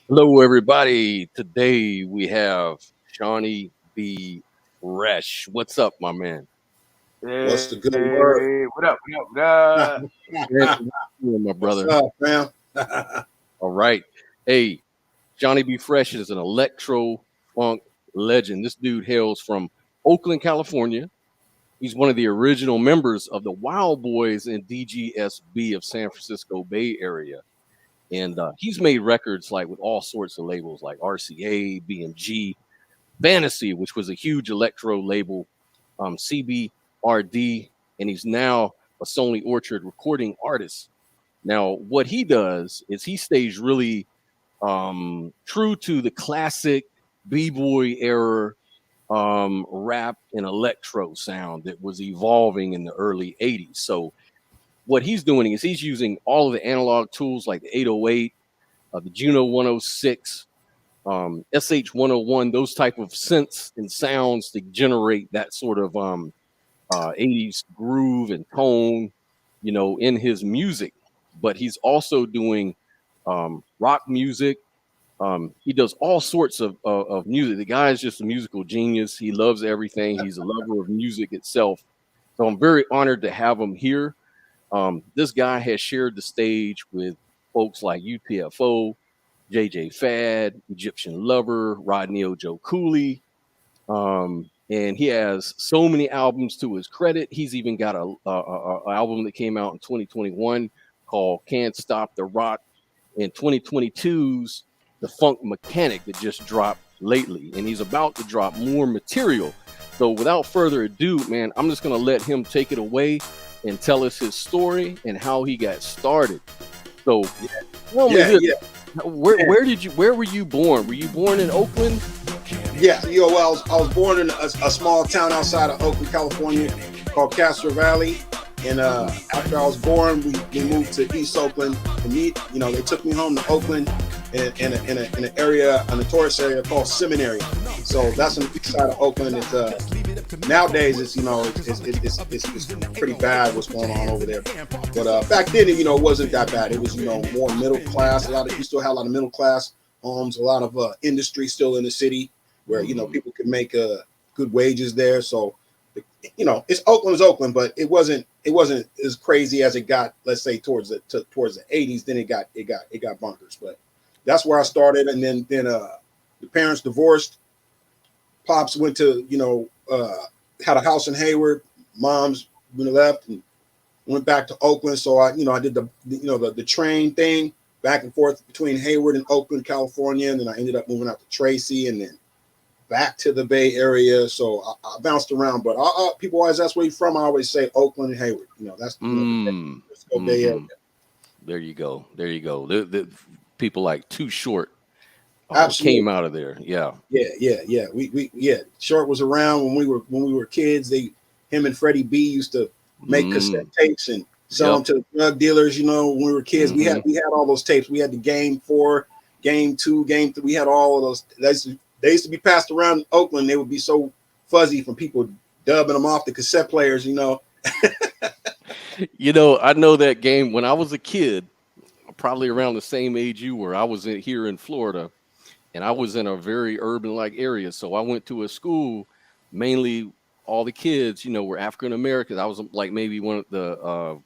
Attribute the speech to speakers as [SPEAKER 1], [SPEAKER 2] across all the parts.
[SPEAKER 1] Hello, everybody. Today we have Shawnee B Fresh. What's up, my man?
[SPEAKER 2] What's the good word?
[SPEAKER 3] Hey, what up? What up? What up?
[SPEAKER 1] Man, what you doing, my
[SPEAKER 2] What's
[SPEAKER 1] brother?
[SPEAKER 2] up, fam?
[SPEAKER 1] All right. Hey, Shawnee B Fresh is an electro funk legend. This dude hails from Oakland, California. He's one of the original members of the WILD BOYZ and DGSB of San Francisco Bay Area. And he's made records like with all sorts of labels like RCA, BMG, Fantasy, which was a huge electro label, CBRD, and he's now a Sony Orchard recording artist. Now, what he does is he stays really true to the classic b-boy era rap and electro sound that was evolving in the early 80s. So what he's doing is he's using all of the analog tools like the 808, the Juno 106, SH 101, those type of synths and sounds to generate that sort of 80s groove and tone, in his music. But he's also doing rock music. He does all sorts of music. The guy is just a musical genius. He loves everything. He's a lover of music itself. So I'm very honored to have him here. This guy has shared the stage with folks like UTFO, J.J. Fad, Egyptian Lover, RODNEI O JOE COOLEY. And he has so many albums to his credit. He's even got a album that came out in 2021 called Can't Stop the Rock, and 2022's The Funk Mechanic that just dropped lately. And he's about to drop more material. So without further ado, man, I'm just going to let him take it away and tell us his story and how he got started. So tell me this. Where were you born? Were you born in Oakland?
[SPEAKER 2] Yeah, well, I was born in a small town outside of Oakland, California, called Castro Valley. And after I was born, we moved to East Oakland. And they took me home to Oakland in an area, a tourist area called Seminary. So that's on the east side of Oakland. It's nowadays it's pretty bad what's going on over there. But back then, it wasn't that bad. It was more middle class. You still had a lot of middle class homes, a lot of industry still in the city where people could make good wages there. So it's Oakland, but it wasn't as crazy as it got, let's say, towards the 80s. Then it got bonkers. But that's where I started, and then the parents divorced. Pops went to had a house in Hayward. Mom's left and went back to Oakland. So I did the train thing back and forth between Hayward and Oakland, California, and then I ended up moving out to Tracy, and then back to the Bay Area. So I bounced around, but people always ask where you're from. I always say Oakland and Hayward. That's the Bay Area.
[SPEAKER 1] There you go. The people like Too Short
[SPEAKER 2] Absolutely
[SPEAKER 1] came out of there. Yeah.
[SPEAKER 2] We Short was around when we were kids. Him and Freddie B used to make cassette tapes and sell them to the drug dealers. When we were kids, we had all those tapes. We had the Game 4, Game 2, Game 3. We had all of those. They used to be passed around in Oakland. They would be so fuzzy from people dubbing them off the cassette players,
[SPEAKER 1] I know that game when I was a kid, probably around the same age you were. I was here in Florida, and I was in a very urban-like area. So I went to a school, mainly all the kids, were African Americans. I was like maybe one of the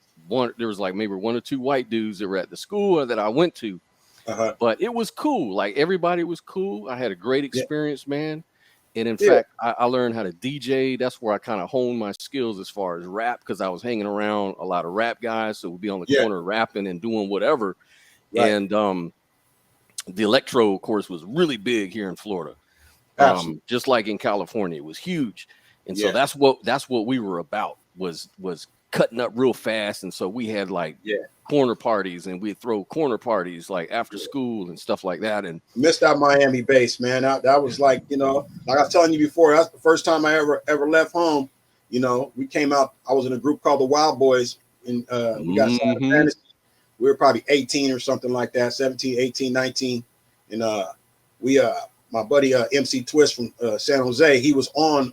[SPEAKER 1] there was like maybe one or two white dudes that were at the school that I went to. But it was cool. Like everybody was cool. I had a great experience, man. And in fact, I learned how to DJ. That's where I kind of honed my skills as far as rap, because I was hanging around a lot of rap guys. So we'd be on the corner rapping and doing whatever. Right. And the electro, of course, was really big here in Florida. Just like in California, it was huge. And so that's what we were about was cutting up real fast. And so we had like corner parties, and we'd throw corner parties like after school and stuff like that. And
[SPEAKER 2] missed out Miami base, man. That was like, like I was telling you before, that's the first time I ever left home. We came out, I was in a group called the WILD BOYZ, and we got signed to Fantasy. We were probably 18 or something like that, 17, 18, 19. And my buddy MC Twist from San Jose, he was on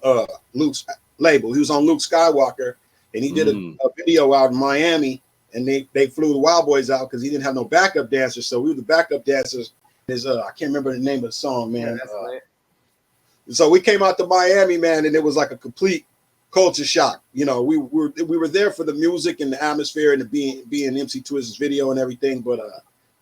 [SPEAKER 2] Luke's label. He was on Luke Skywalker, and he did a video out in Miami, and they flew the WILD BOYZ out because he didn't have no backup dancers. So we were the backup dancers is I can't remember the name of the song, man.
[SPEAKER 3] Yeah, that's lit.
[SPEAKER 2] So we came out to Miami, man, and it was like a complete culture shock. You know, we were there for the music and the atmosphere and the being MC Twist's video and everything, but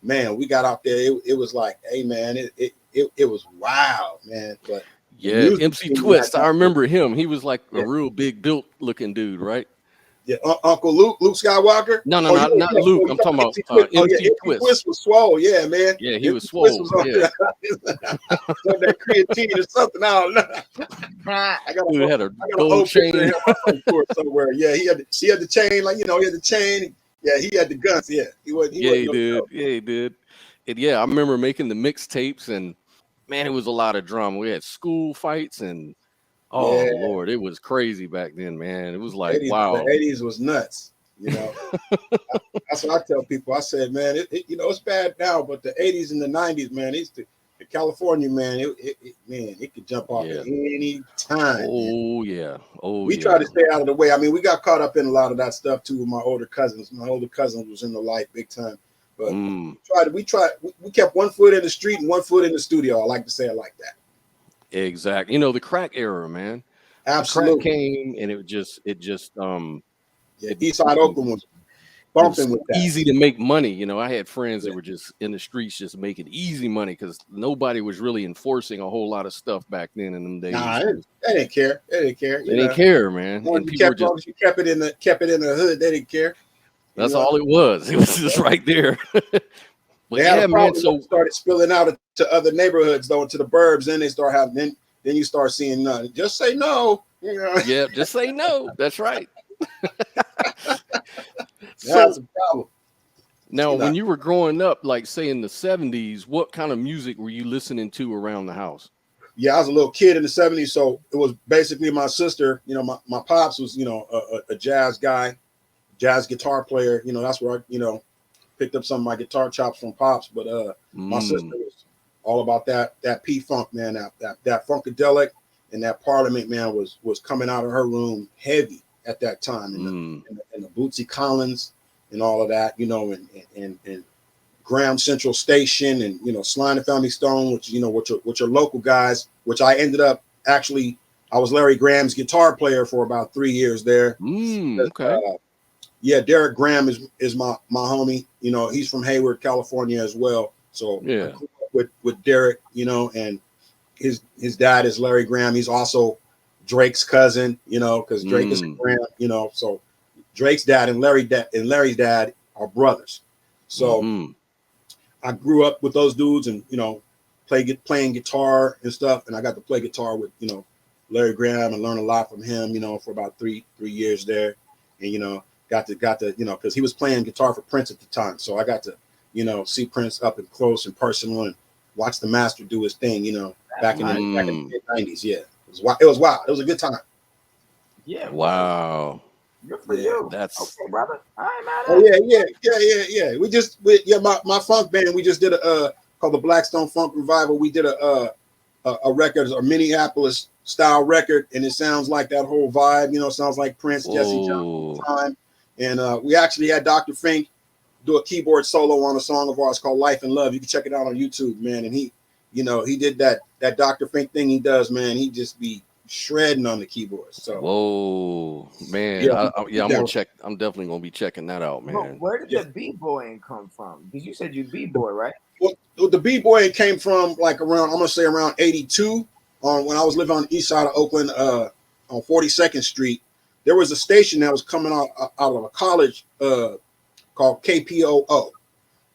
[SPEAKER 2] man, we got out there. It was like, hey, man, it was wild, man. But
[SPEAKER 1] yeah, MC Twist, I remember him. He was like a real big built looking dude, right?
[SPEAKER 2] Yeah, Uncle Luke Skywalker.
[SPEAKER 1] No, not Luke. I'm talking about MC Twist.
[SPEAKER 2] Twist was swole, yeah, man.
[SPEAKER 1] Yeah, he was swole. Yeah.
[SPEAKER 2] That creatine or something. I don't know. I got
[SPEAKER 1] had a gold chain
[SPEAKER 2] somewhere. Yeah, he had the chain, like, you know, he had the chain. Yeah, he had the guns. Yeah, he did.
[SPEAKER 1] Yeah, he did. And yeah, I remember making the mixtapes, and man, it was a lot of drama. We had school fights and. Oh Lord, it was crazy back then, man. It was like, wow.
[SPEAKER 2] The 80s was nuts, you know. That's what I tell people. I said, man, you know, it's bad now, but the 80s and the 90s, man, the California, man, it could jump off at any time.
[SPEAKER 1] Oh, man. Yeah. Oh,
[SPEAKER 2] we tried to stay out of the way. I mean, we got caught up in a lot of that stuff too with my older cousins. My older cousin was in the light big time. But we kept one foot in the street and one foot in the studio. I like to say it like that.
[SPEAKER 1] Exactly. You know, the crack era, man.
[SPEAKER 2] Absolutely.
[SPEAKER 1] The crack came and it just
[SPEAKER 2] East Side Oakland was bumping with that.
[SPEAKER 1] Easy to make money. You know, I had friends that were just in the streets just making easy money because nobody was really enforcing a whole lot of stuff back then in them days.
[SPEAKER 2] Nah, they didn't care. They didn't care.
[SPEAKER 1] They didn't care, man.
[SPEAKER 2] And people you kept it in the hood, they didn't care.
[SPEAKER 1] That's all it was. It was just right there.
[SPEAKER 2] But yeah, man. So started spilling out to other neighborhoods, though, to the burbs. Then they start having. Then you start seeing none. Just say no. You know?
[SPEAKER 1] Yeah, just say no. That's right.
[SPEAKER 2] That's a problem.
[SPEAKER 1] Now, when you were growing up, like say in the 70s, what kind of music were you listening to around the house?
[SPEAKER 2] Yeah, I was a little kid in the 70s, so it was basically my sister. You know, my pops was, you know, a jazz guy, jazz guitar player. You know, that's where I, picked up some of my guitar chops from Pops, but my sister was all about that P-Funk, man, that Funkadelic and that Parliament, man, was coming out of her room heavy at that time, and the Bootsy Collins and all of that, you know, and Graham Central Station and, you know, Sly and the Family Stone, which, you know, which are local guys, which I ended up actually, I was Larry Graham's guitar player for about 3 years there.
[SPEAKER 1] Okay.
[SPEAKER 2] Yeah, Derek Graham is my homie. You know, he's from Hayward, California as well. So
[SPEAKER 1] yeah,
[SPEAKER 2] with Derek, you know, and his dad is Larry Graham. He's also Drake's cousin, you know, because Drake is Graham, you know. So Drake's dad and Larry's dad are brothers. So I grew up with those dudes, and, you know, playing guitar and stuff. And I got to play guitar with, you know, Larry Graham and learn a lot from him, you know, for about three years there, and, you know. Got to, you know, because he was playing guitar for Prince at the time. So I got to, you know, see Prince up and close and personal and watch the master do his thing, you know, back in the mid-90s. Yeah. It was wild. It was a good time.
[SPEAKER 3] Yeah.
[SPEAKER 1] Wow.
[SPEAKER 3] Good for you.
[SPEAKER 1] That's
[SPEAKER 3] okay, brother.
[SPEAKER 2] Yeah. My funk band, we just did a called the Blackstone Funk Revival. We did a record, a Minneapolis style record, and it sounds like that whole vibe, you know, sounds like Prince, Jesse Johnson time. And we actually had Dr. Fink do a keyboard solo on a song of ours called Life and Love. You can check it out on YouTube, man. And he, you know, he did that Dr. Fink thing he does, man. He just be shredding on the keyboard. So
[SPEAKER 1] whoa, man. I'm gonna check. I'm definitely gonna be checking that out, man.
[SPEAKER 3] Well, where did the b-boying come from? Because you said you b-boy, right?
[SPEAKER 2] Well, the b-boy came from like around, I'm gonna say around 82, when I was living on the east side of Oakland, on 42nd Street. There was a station that was coming out of a college called KPOO,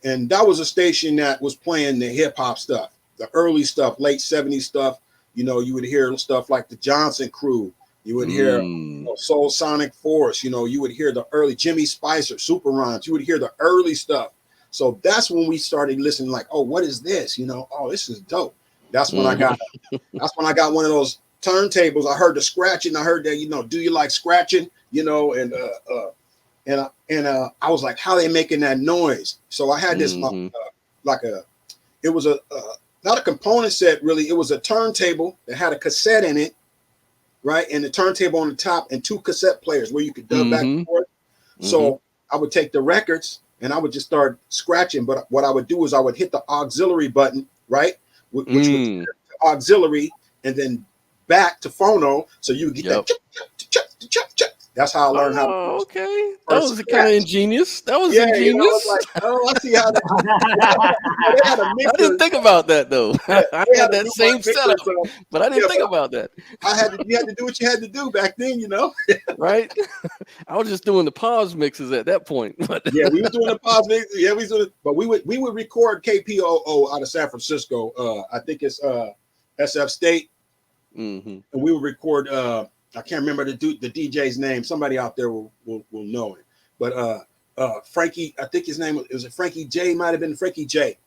[SPEAKER 2] and that was a station that was playing the hip hop stuff, the early stuff, late 70s stuff. You know, you would hear stuff like the Johnson Crew. You would hear Soul Sonic Force. You know, you would hear the early Jimmy Spicer, Super Rhymes. You would hear the early stuff. So that's when we started listening. Like, oh, what is this? You know, oh, this is dope. That's when I got. That's when I got one of those turntables. I heard the scratching. I heard that, you know, do you like scratching? You know, and I was like, how are they making that noise? So I had this it was not a component set really. It was a turntable that had a cassette in it, right? And the turntable on the top and two cassette players where you could dub back and forth. So I would take the records and I would just start scratching. But what I would do is I would hit the auxiliary button right? Which was auxiliary, and then back to phono, so you would get that. That's how I learned how to.
[SPEAKER 1] Oh, okay. That was kind of ingenious. That was
[SPEAKER 2] Yeah,
[SPEAKER 1] ingenious.
[SPEAKER 2] you know, I was like, oh, I see how they had a mixer.
[SPEAKER 1] I didn't think about that though.
[SPEAKER 2] Yeah,
[SPEAKER 1] I
[SPEAKER 2] they
[SPEAKER 1] had
[SPEAKER 2] to
[SPEAKER 1] that
[SPEAKER 2] do my
[SPEAKER 1] same
[SPEAKER 2] mixer,
[SPEAKER 1] setup,
[SPEAKER 2] so,
[SPEAKER 1] but I didn't think about that.
[SPEAKER 2] You had to do what you had to do back then, you know.
[SPEAKER 1] Right? I was just doing the pause mixes at that point. But
[SPEAKER 2] Yeah, we were doing the pause mixes. Yeah, we was doing it, but we would record KPOO out of San Francisco. I think it's SF State, and we would record. I can't remember the DJ's name. Somebody out there will know it. But Frankie, I think his name was Frankie J. Might have been Frankie J.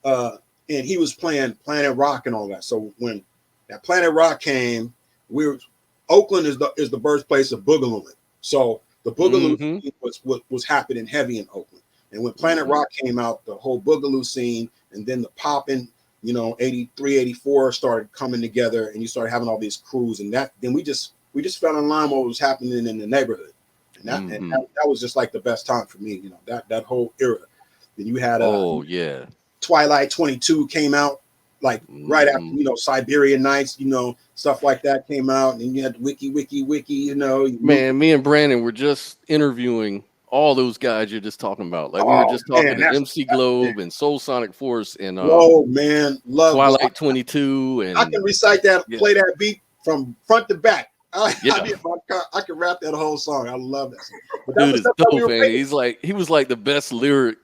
[SPEAKER 2] And he was playing Planet Rock and all that. So when that Planet Rock came, Oakland is the birthplace of boogalooing. So the boogaloo scene was happening heavy in Oakland. And when Planet Rock came out, the whole boogaloo scene and then the popping, 83, 84 started coming together, and you started having all these crews, and then we just fell in line with what was happening in the neighborhood. And that was just like the best time for me, that whole era. Then you had Twilight 22 came out like right after, Siberian Nights, stuff like that came out, and you had Wiki,
[SPEAKER 1] Man, me and Brandon were just interviewing all those guys you're just talking about. Like we were just talking to MC Globe and Soul Sonic Force and
[SPEAKER 2] love
[SPEAKER 1] Twilight 22, and
[SPEAKER 2] I can recite that, play that beat from front to back. I can rap that whole song. I love that song. But
[SPEAKER 1] dude is dope, man. He was like the best lyricist,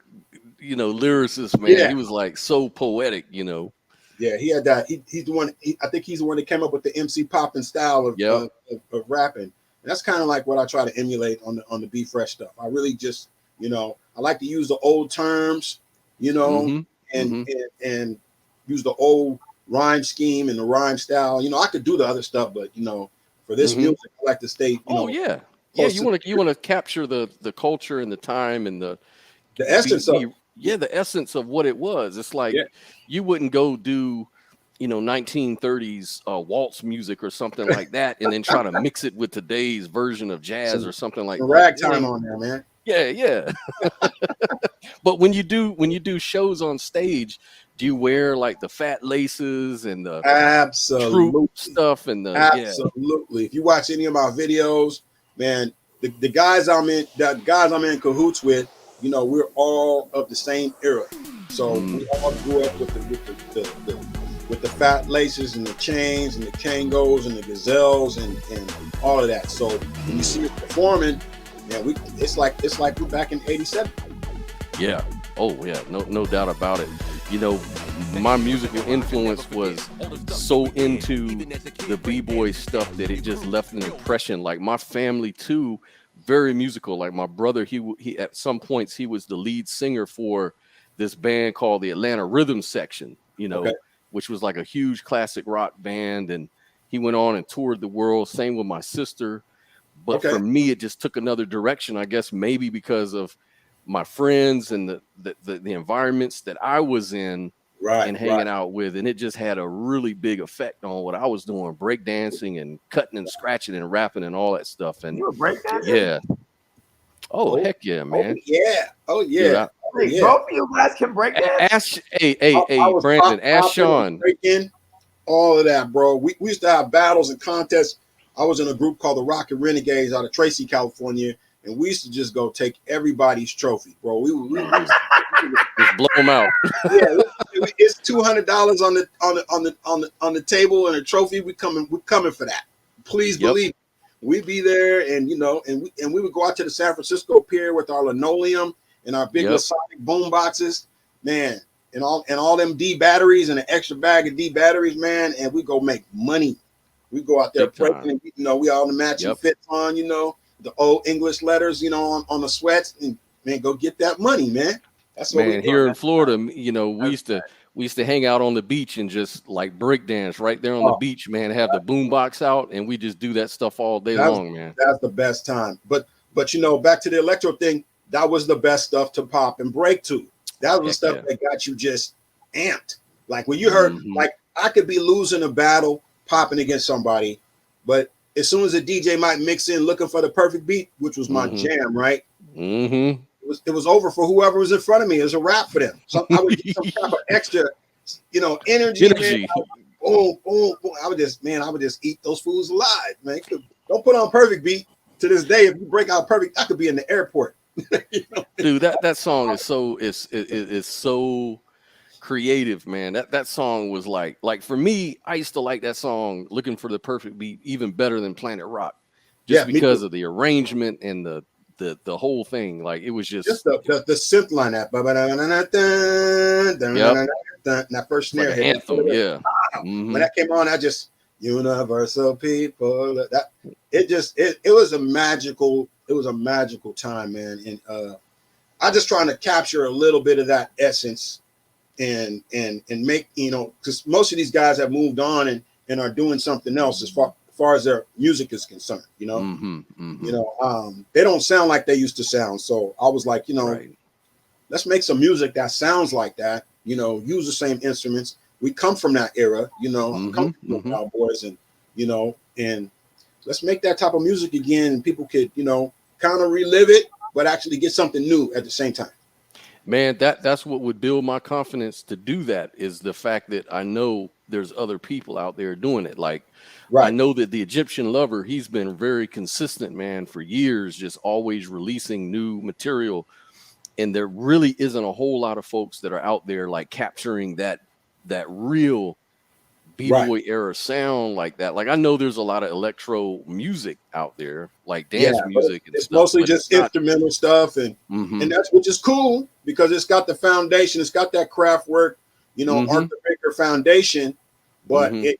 [SPEAKER 1] man. He was like so poetic,
[SPEAKER 2] Yeah, he had that. He's the one. I think he's the one that came up with the MC popping style of rapping. And that's kind of like what I try to emulate on the B Fresh stuff. I really just, I like to use the old terms, and use the old rhyme scheme and the rhyme style. I could do the other stuff, but for this music, I like to stay.
[SPEAKER 1] You want to capture the culture and the time and the
[SPEAKER 2] essence of
[SPEAKER 1] the essence of what it was. It's like you wouldn't go do 1930s waltz music or something like that and then try to mix it with today's version of jazz or something like that.
[SPEAKER 2] Ragtime on there, man.
[SPEAKER 1] Yeah. But when you do shows on stage, do you wear like the fat laces and the
[SPEAKER 2] absolute
[SPEAKER 1] stuff and the
[SPEAKER 2] absolutely? If you watch any of my videos, man, the guys I'm in cahoots with, we're all of the same era. So we all grew up with the fat laces and the chains and the Kangos and the gazelles and all of that. So when you see us performing, man, it's like we're back in '87.
[SPEAKER 1] Yeah. Oh yeah. No doubt about it. My musical influence was so into the b-boy stuff that it just left an impression. Like my family too, very musical. Like my brother, he at some points he was the lead singer for this band called the Atlanta Rhythm Section, which was like a huge classic rock band, and he went on and toured the world. Same with my sister. But for me, it just took another direction, I guess, maybe because of my friends and the environments that I was in and hanging out with. And it just had a really big effect on what I was doing, breakdancing and cutting and scratching and rapping and all that stuff. And
[SPEAKER 3] you were breakdancing?
[SPEAKER 1] Yeah. Oh, heck yeah, man.
[SPEAKER 2] Oh, yeah.
[SPEAKER 3] Dude, both of you guys can break dance?
[SPEAKER 1] Brandon, ask Sean.
[SPEAKER 2] All of that, bro. We used to have battles and contests. I was in a group called the Rocket Renegades out of Tracy, California, and we used to just go take everybody's trophy, bro. We
[SPEAKER 1] just blow them out.
[SPEAKER 2] It's $200 on the table and a trophy. We're coming for that. Please believe me. We'd be there, and we would go out to the San Francisco Pier with our linoleum and our big sonic boom boxes, man, and all them D batteries and an extra bag of D batteries, man, and we go make money. We go out there breaking, we all the matching fits on, the old English letters, on the sweats, and man, go get that money, man. That's what we
[SPEAKER 1] here in Florida, we used to hang out on the beach and just like break dance right there on the beach, man. Have the boom box out, and we just do that stuff all day long, man.
[SPEAKER 2] That's the best time. But back to the electro thing, that was the best stuff to pop and break to. That was the stuff that got you just amped. Like when you heard, like I could be losing a battle, popping against somebody, but as soon as a DJ might mix in looking for the perfect beat, which was my jam, right? It was over for whoever was in front of me. It was a wrap for them. So I would get some you know, energy.
[SPEAKER 1] Energy.
[SPEAKER 2] Man. Boom, boom, boom. I would just eat those fools alive, man. Don't put on Perfect Beat. To this day, if you break out Perfect, I could be in the airport. You know?
[SPEAKER 1] Dude, that song is so creative, man. That song was like for me, I used to like that song, Looking for the Perfect Beat, even better than Planet Rock, just
[SPEAKER 2] Yeah, me
[SPEAKER 1] because
[SPEAKER 2] too.
[SPEAKER 1] of the arrangement and the whole thing. Like it was
[SPEAKER 2] Just
[SPEAKER 1] just
[SPEAKER 2] the synth line that that first snare
[SPEAKER 1] like an
[SPEAKER 2] hit.
[SPEAKER 1] anthem, yeah.
[SPEAKER 2] When that came on, I just universal people. That it was a magical time, man. And I just trying to capture a little bit of that essence and make, you know, because most of these guys have moved on and are doing something else as far as their music is concerned, you know. You know, they don't sound like they used to sound. So I was like, you know, let's make some music that sounds like that, you know, use the same instruments. We come from that era, you know, come from the Wild Boys, and, you know, and let's make that type of music again, and people could, you know, kind of relive it, but actually get something new at the same time.
[SPEAKER 1] Man, that's what would build my confidence to do that, is the fact that I know there's other people out there doing it. Like, I know that the Egyptian Lover, he's been very consistent, man, for years, just always releasing new material. And there really isn't a whole lot of folks that are out there like capturing that real B-boy era sound like that. Like, I know there's a lot of electro music out there, like dance music and
[SPEAKER 2] it's
[SPEAKER 1] stuff.
[SPEAKER 2] Mostly just instrumental stuff, and that's, which is cool because it's got the foundation, it's got that craft work, you know, Arthur Baker foundation, but it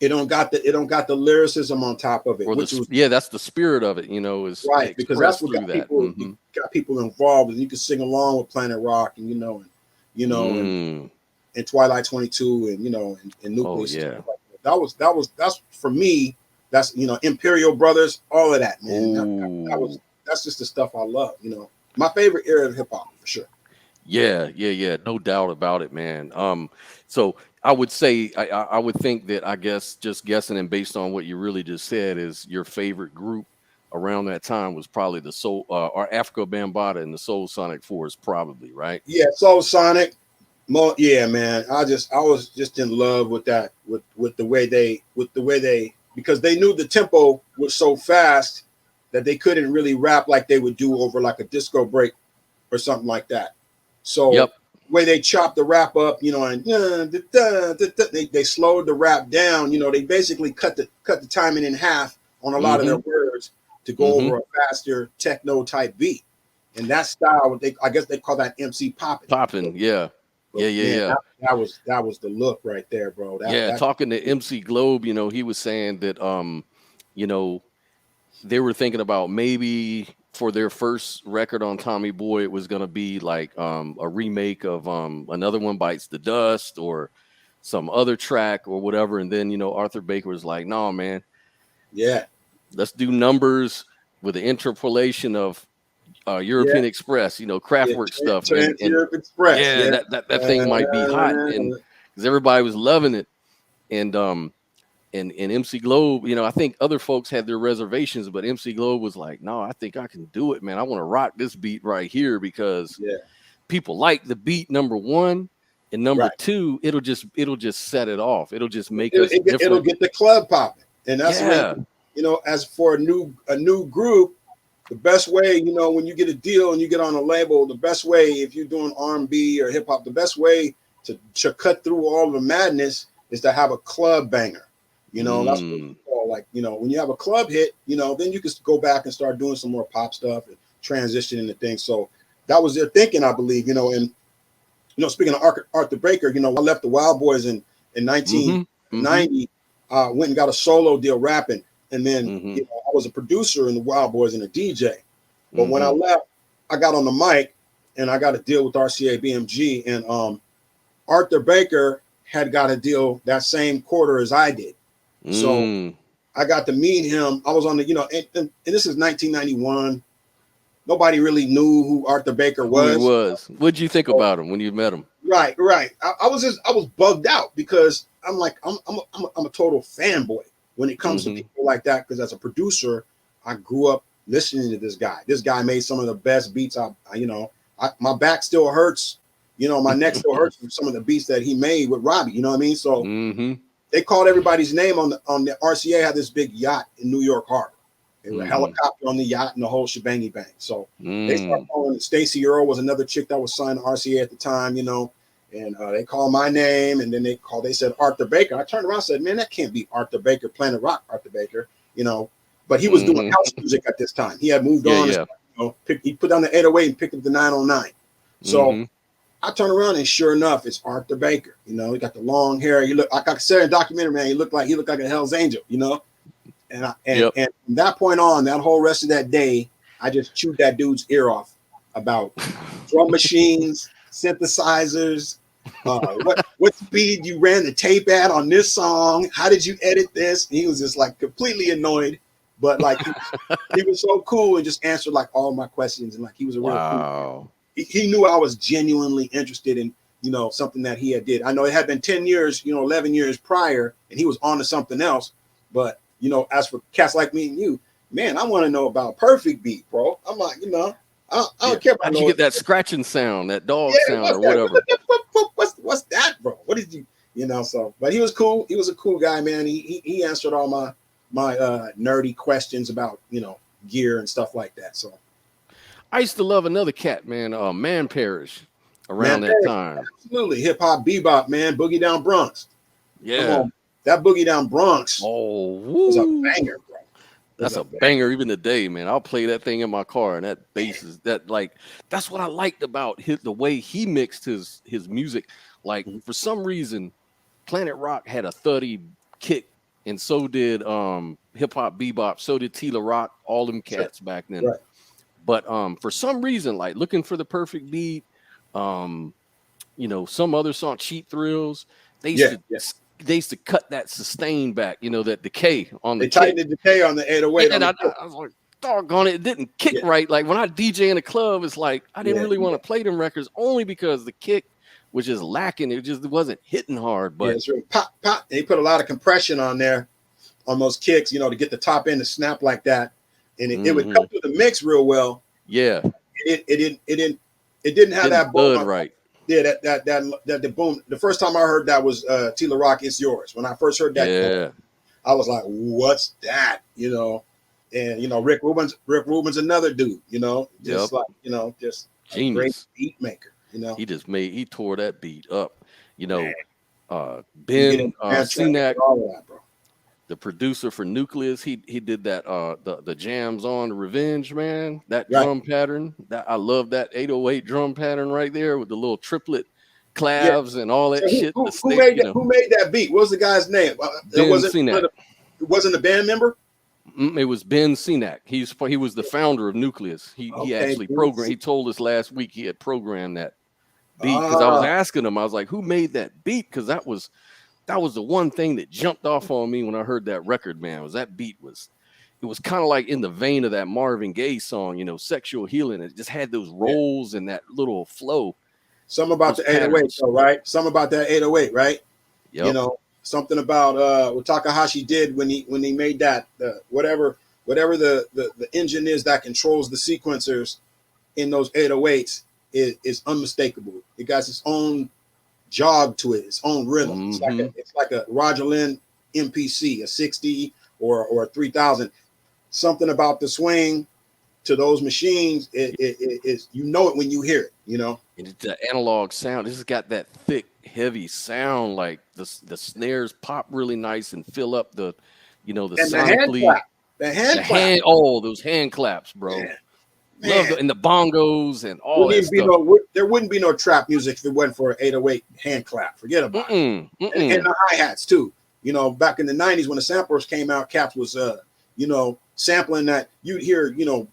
[SPEAKER 2] don't got the lyricism on top of it.
[SPEAKER 1] Or that's the spirit of it, you know, is
[SPEAKER 2] because that's what got people got people involved, and you can sing along with Planet Rock, and and Twilight 22, and you know, and Nucleus. That's for me. That's, you know, Imperial Brothers, all of that, man. That's just the stuff I love. You know, my favorite era of hip hop for sure.
[SPEAKER 1] Yeah, no doubt about it, man. So I would say I would think that, I guess, just guessing and based on what you really just said, is your favorite group around that time was probably the Soul or Africa Bambaataa and the Soul Sonic Force, probably, right?
[SPEAKER 2] Yeah, Soul Sonic. Yeah, man. I was just in love with that, with the way they because they knew the tempo was so fast that they couldn't really rap like they would do over like a disco break or something like that. So the way they chopped the rap up, you know, and they slowed the rap down. You know, they basically cut the timing in half on a lot of their words to go over a faster techno type beat. And that style, I guess they call that MC popping.
[SPEAKER 1] Yeah.
[SPEAKER 2] That was the look right there, bro.
[SPEAKER 1] Talking to MC Globe, you know, he was saying that you know, they were thinking about maybe for their first record on Tommy Boy, it was gonna be like a remake of Another One Bites the Dust or some other track or whatever. And then, you know, Arthur Baker was like, "No, man, let's do Numbers with the interpolation of European Express, you know, Kraftwerk stuff." And
[SPEAKER 2] Express.
[SPEAKER 1] That thing might be hot, and because everybody was loving it. And MC Globe, you know, I think other folks had their reservations, but MC Globe was like, "No, I think I can do it, man. I want to rock this beat right here because people like the beat, number one, and number two, it'll just set it off. It'll just make us different.
[SPEAKER 2] It'll get the club popping." And that's when, you know, as for a new group, the best way, you know, when you get a deal and you get on a label, the best way, if you're doing R&B or hip hop, the best way to cut through all the madness is to have a club banger. You know, that's what we call, like, you know, when you have a club hit, you know, then you can go back and start doing some more pop stuff and transition into things. So that was their thinking, I believe, you know. And, you know, speaking of Arthur Baker, you know, I left the Wild Boys in 1990, went and got a solo deal rapping. And then you know, I was a producer in the Wild Boys and a DJ. But when I left, I got on the mic and I got a deal with RCA BMG. And Arthur Baker had got a deal that same quarter as I did. So I got to meet him. I was on the, you know, and this is 1991. Nobody really knew who Arthur Baker was.
[SPEAKER 1] What'd you think about him when you met him?
[SPEAKER 2] Right. I was bugged out because I'm like, I'm a total fanboy when it comes to people like that. Because as a producer, I grew up listening to this guy. This guy made some of the best beats. My back still hurts You know, my neck still hurts from some of the beats that he made with Robbie. You know what I mean? So they called everybody's name on the RCA. Had this big yacht in New York Harbor. They were a helicopter on the yacht and the whole shebangy bang. So they started calling Stacey Earle was another chick that was signed to RCA at the time. You know, and they called my name, and then they said Arthur Baker. I turned around and said, man, that can't be Arthur Baker, Planet Rock Arthur Baker. You know, but he was doing house music at this time. He had moved on.
[SPEAKER 1] Yeah.
[SPEAKER 2] You know, he put down the 808 and picked up the 909. So I turn around and sure enough, it's Arthur Baker. You know, he got the long hair. He looked like I said in the documentary, man. He looked like a Hell's Angel. You know, and from that point on, that whole rest of that day, I just chewed that dude's ear off about drum machines, synthesizers, what speed you ran the tape at on this song. How did you edit this? And he was just like completely annoyed, but like he was so cool and just answered like all my questions, and like he was a real cool. He knew I was genuinely interested in, you know, something that he had did. I know it had been 10 years, you know, 11 years prior, and he was on to something else. But, you know, as for cats like me and you, man, I want to know about Perfect Beat, bro. I'm like, you know, I don't care about.
[SPEAKER 1] How'd you get that scratching sound, that dog sound, or whatever?
[SPEAKER 2] What's that, bro? What did you know? So, but he was cool. He was a cool guy, man. He answered all my nerdy questions about, you know, gear and stuff like that. So.
[SPEAKER 1] I used to love another cat, man, Man Parish, around that time.
[SPEAKER 2] Absolutely. Hip hop bebop, man. Boogie Down Bronx.
[SPEAKER 1] Yeah.
[SPEAKER 2] That Boogie Down Bronx was a banger, bro.
[SPEAKER 1] That's a banger even today, man. I'll play that thing in my car, and that bass is that's what I liked about the way he mixed his music. Like for some reason, Planet Rock had a thuddy kick, and so did Hip Hop Bebop, so did Tila Rock, all them cats back then.
[SPEAKER 2] Right.
[SPEAKER 1] But for some reason, like Looking for the Perfect Beat, you know, some other song, Cheap Thrills, they used to cut that sustain back, you know, that decay on the.
[SPEAKER 2] They tightened the decay on the 808.
[SPEAKER 1] And I was like, doggone it didn't kick right. Like when I DJ in a club, it's like I didn't really want to play them records only because the kick was just lacking. It just wasn't hitting hard. But
[SPEAKER 2] it's really pop, pop. And they put a lot of compression on there on those kicks, you know, to get the top end to snap like that. And it would come through the mix real well.
[SPEAKER 1] Yeah.
[SPEAKER 2] It didn't have that boom.
[SPEAKER 1] Right.
[SPEAKER 2] Yeah, that the boom. The first time I heard that was Tila Rock, It's Yours. When I first heard that, I was like, what's that? You know, and you know, Rick Rubin's another dude, you know, just like, you know, just
[SPEAKER 1] genius,
[SPEAKER 2] great beat maker, you know.
[SPEAKER 1] He tore that beat up, you know. Ben Cenac, all that, bro. The producer for Nucleus, he did that the jams on the Revenge, man. That drum pattern, that I love that 808 drum pattern right there with the little triplet clavs and all that shit.
[SPEAKER 2] Who made that beat? What was the guy's name?
[SPEAKER 1] Ben Cenac.
[SPEAKER 2] It wasn't a band member?
[SPEAKER 1] It was Ben Cenac. He was the founder of Nucleus. He actually programmed. He told us last week he had programmed that beat because I was asking him. I was like, who made that beat? Because that was the one thing that jumped off on me when I heard that record, man. Was that beat it was kind of like in the vein of that Marvin Gaye song, you know, Sexual Healing. It just had those rolls and that little flow.
[SPEAKER 2] Something about the 808, though, right? Something about that 808, right?
[SPEAKER 1] Yep.
[SPEAKER 2] You know, something about what Takahashi did when he made that whatever the engine is that controls the sequencers in those 808s is unmistakable. It got its own jog to it, its own rhythm. It's like a Roger Lynn MPC, a 60 or a 3000. Something about the swing to those machines, it is, you know it when you hear it, you know.
[SPEAKER 1] And it's the analog sound. This has got that thick, heavy sound. Like the snares pop really nice and fill up the, you know, the sonically.
[SPEAKER 2] The hand clap.
[SPEAKER 1] Those hand claps, bro. Yeah. Love and the bongos and all that stuff.
[SPEAKER 2] There wouldn't be no trap music if it wasn't for an 808 hand clap. Forget about it. And the hi-hats too. You know, back in the 90s when the samplers came out, Caps was you know, sampling that. You'd hear, you know,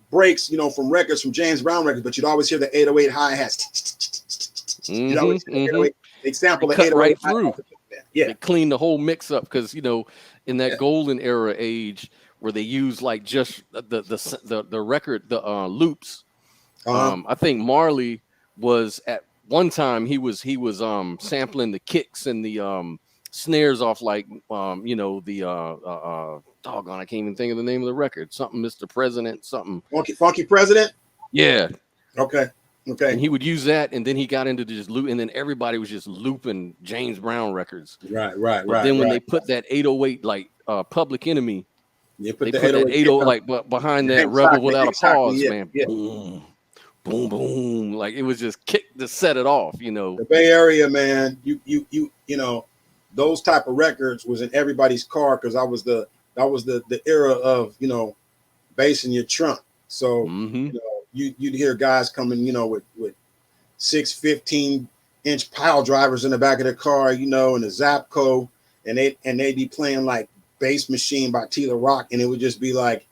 [SPEAKER 2] breaks, you know, from records, from James Brown records, but you'd always hear the 808 hi-hats. You'd always hear the 808. They'd sample the 808
[SPEAKER 1] right through.
[SPEAKER 2] Yeah.
[SPEAKER 1] They clean the whole mix up because, you know, in that golden era age where they use like just the record, the loops. I think Marley was at one time he was sampling the kicks and the snares off like you know, the doggone, I can't even think of the name of the record. Something Mr. President, something
[SPEAKER 2] Funky President.
[SPEAKER 1] Yeah.
[SPEAKER 2] Okay. Okay.
[SPEAKER 1] And he would use that, and then he got into just loop, and then everybody was just looping James Brown records.
[SPEAKER 2] Right.
[SPEAKER 1] But then when they put that 808, like Public Enemy,
[SPEAKER 2] You
[SPEAKER 1] they
[SPEAKER 2] put the
[SPEAKER 1] put that
[SPEAKER 2] 808
[SPEAKER 1] 80 like behind that Rebel Without a Pause, man.
[SPEAKER 2] Yeah.
[SPEAKER 1] Boom, boom, boom. Like it was just kick to set it off, you know.
[SPEAKER 2] The Bay Area, man, you know, those type of records was in everybody's car because that was the era of, you know, bass in your trunk. So you know, you'd hear guys coming, you know, with 6 15-inch pile drivers in the back of the car, you know, and a Zapco, and they'd be playing like Bass Machine by Tila Rock, and it would just be like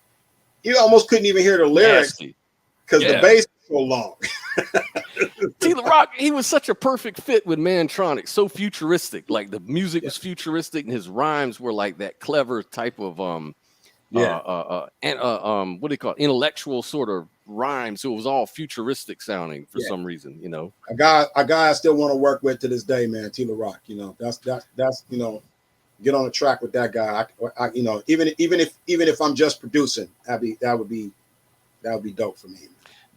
[SPEAKER 2] you almost couldn't even hear the lyrics because the bass is so long.
[SPEAKER 1] Tila Rock, he was such a perfect fit with Mantronic, so futuristic. Like the music was futuristic, and his rhymes were like that clever type of what do they call it? Intellectual sort of rhyme. So it was all futuristic sounding for some reason, you know.
[SPEAKER 2] A guy I still want to work with to this day, man. Tila Rock, you know, that's you know, get on the track with that guy. I you know, even if I'm just producing, that would be dope for me.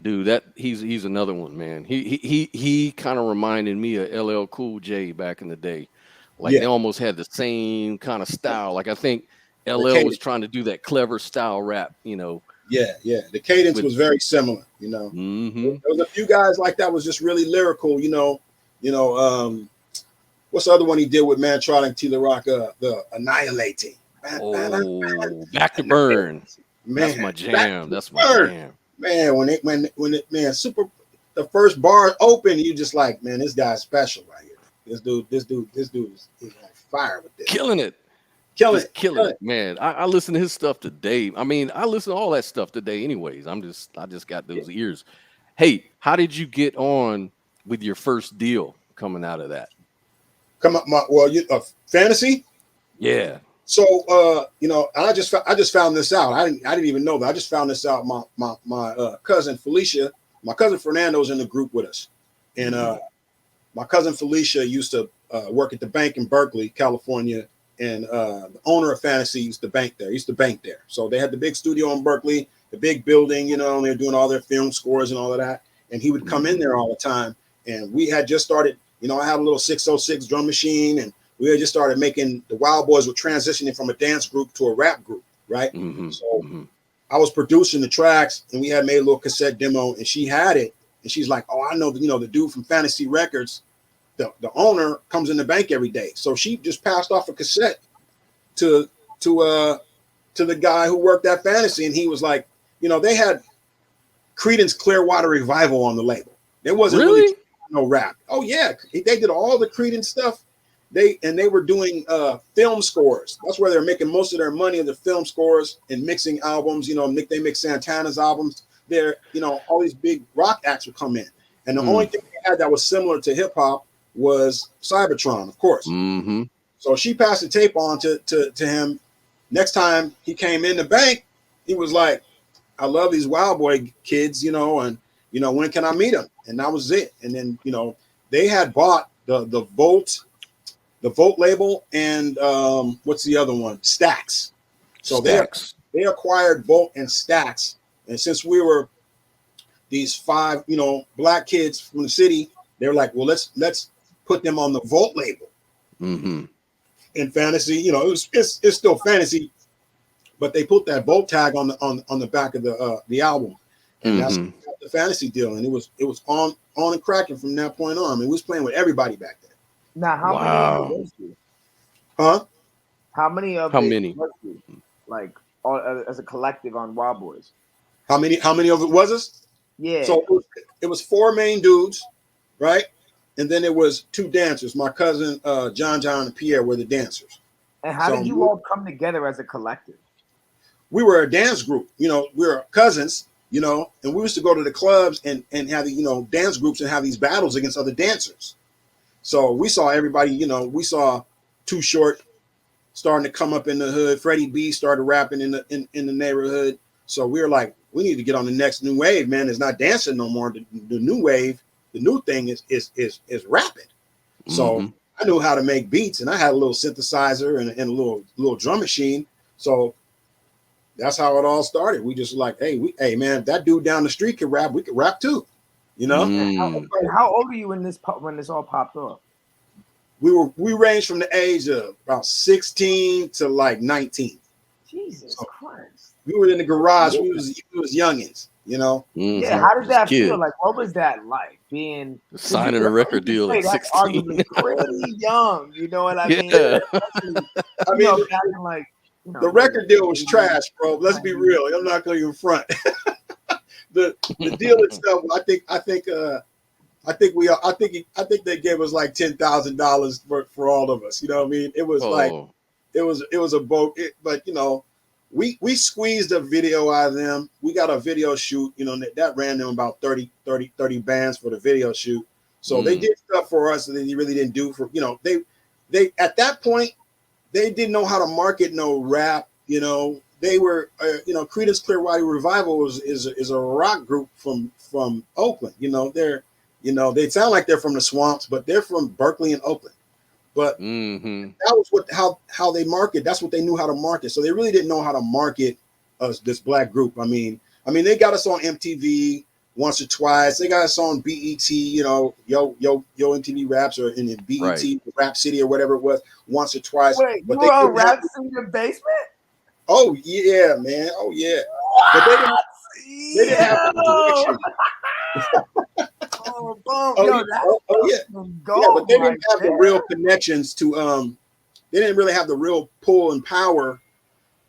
[SPEAKER 1] Dude, he's another one, man. He kind of reminded me of LL Cool J back in the day. Like they almost had the same kind of style. Like I think LL was trying to do that clever style rap, you know.
[SPEAKER 2] Yeah. The cadence was very similar, you know. There was a few guys like that was just really lyrical, you know. What's the other one he did with Mantronic, Tila Rock? The Annihilating.
[SPEAKER 1] Back to Burn.
[SPEAKER 2] Man,
[SPEAKER 1] that's my jam. That's my jam.
[SPEAKER 2] Man, when the first bar open, you just like, man, this guy's special right here. This dude is on fire with this.
[SPEAKER 1] Killing it.
[SPEAKER 2] Killing
[SPEAKER 1] it, man. I listen to his stuff today. I mean, I listen to all that stuff today anyways. I just got those ears. Hey, how did you get on with your first deal coming out of that?
[SPEAKER 2] Fantasy?
[SPEAKER 1] Yeah.
[SPEAKER 2] So you know, I just found this out. I didn't even know that. I just found this out. My cousin Felicia, my cousin Fernando's in the group with us, and my cousin Felicia used to work at the bank in Berkeley, California, and the owner of Fantasy used to bank there. So they had the big studio in Berkeley, the big building, you know, and they're doing all their film scores and all of that. And he would come in there all the time. And we had just started, you know, I had a little 606 drum machine, and we had just started making, the Wild Boys were transitioning from a dance group to a rap group, right? I was producing the tracks, and we had made a little cassette demo, and she had it, and she's like, oh, I know, you know, the dude from Fantasy Records, the owner comes in the bank every day. So she just passed off a cassette to the guy who worked at Fantasy, and he was like, you know, they had Creedence Clearwater Revival on the label. There wasn't really no rap. Oh yeah, they did all the Creedence stuff. They were doing film scores. That's where they're making most of their money, in the film scores and mixing albums. You know, they mix Santana's albums. There, you know, all these big rock acts would come in, and the only thing they had that was similar to hip hop was Cybertron, of course. So she passed the tape on to him. Next time he came in the bank, he was like, I love these Wild Boy kids, you know, and, you know, when can I meet them? And that was it. And then, you know, they had bought the Volt label, and what's the other one? Stax. So they acquired Volt and Stax. And since we were these 5, you know, black kids from the city, they were like, well, let's put them on the Volt label. In Fantasy, you know, it's still Fantasy, but they put that Volt tag on the back of the album, and that's the Fantasy deal. And it was on and cracking from that point on. I mean, we was playing with everybody back then.
[SPEAKER 3] Now, how many?
[SPEAKER 2] Huh?
[SPEAKER 3] How many? Like as a collective on Wild Boys?
[SPEAKER 2] How many of it was us?
[SPEAKER 3] Yeah.
[SPEAKER 2] So it was 4 main dudes, right? And then there was 2 dancers. My cousin John and Pierre were the dancers.
[SPEAKER 3] And how did you all come together as a collective?
[SPEAKER 2] We were a dance group. You know, we were cousins, you know, and we used to go to the clubs and have the, you know, dance groups and have these battles against other dancers. So we saw everybody, you know, we saw Too Short starting to come up in the hood. Freddie B started rapping in the neighborhood. So we were like, we need to get on the next new wave, man. It's not dancing no more. The new wave, the new thing is rapping. So I knew how to make beats, and I had a little synthesizer and a little drum machine. So that's how it all started. We just like, hey man, if that dude down the street could rap, we could rap too. You know.
[SPEAKER 3] How old are you when this all popped off?
[SPEAKER 2] We ranged from the age of about 16 to like 19.
[SPEAKER 3] Jesus Christ.
[SPEAKER 2] We were in the garage. We was youngins, you know.
[SPEAKER 3] Yeah, how did that feel? Like, what was that like? Being
[SPEAKER 1] signing a record deal at 16.
[SPEAKER 3] Arguably pretty young, you know what I mean? I mean, like, you know,
[SPEAKER 2] the record deal was trash, bro. Let's be real. I'm not going to even front. the deal itself, I think they gave us like $10,000 for all of us. You know what I mean? It was like it was a boat, but you know, we squeezed a video out of them. We got a video shoot, you know, that ran them about 30 bands for the video shoot. So they did stuff for us that they really didn't do for, you know, they at that point they didn't know how to market no rap, you know. They were, you know, Creedence Clearwater Revival is a rock group from Oakland. You know, they sound like they're from the swamps, but they're from Berkeley and Oakland. But that was how they market. That's what they knew how to market. So they really didn't know how to market us, this black group. I mean, they got us on MTV once or twice. They got us on BET, you know, Yo MTV Raps, or in the BET Rap City or whatever it was, once or twice.
[SPEAKER 3] Wait, but you were on Rap City in the basement?
[SPEAKER 2] Oh yeah, man. Oh yeah. But they didn't have the but they didn't have the real connections to they didn't really have the real pull and power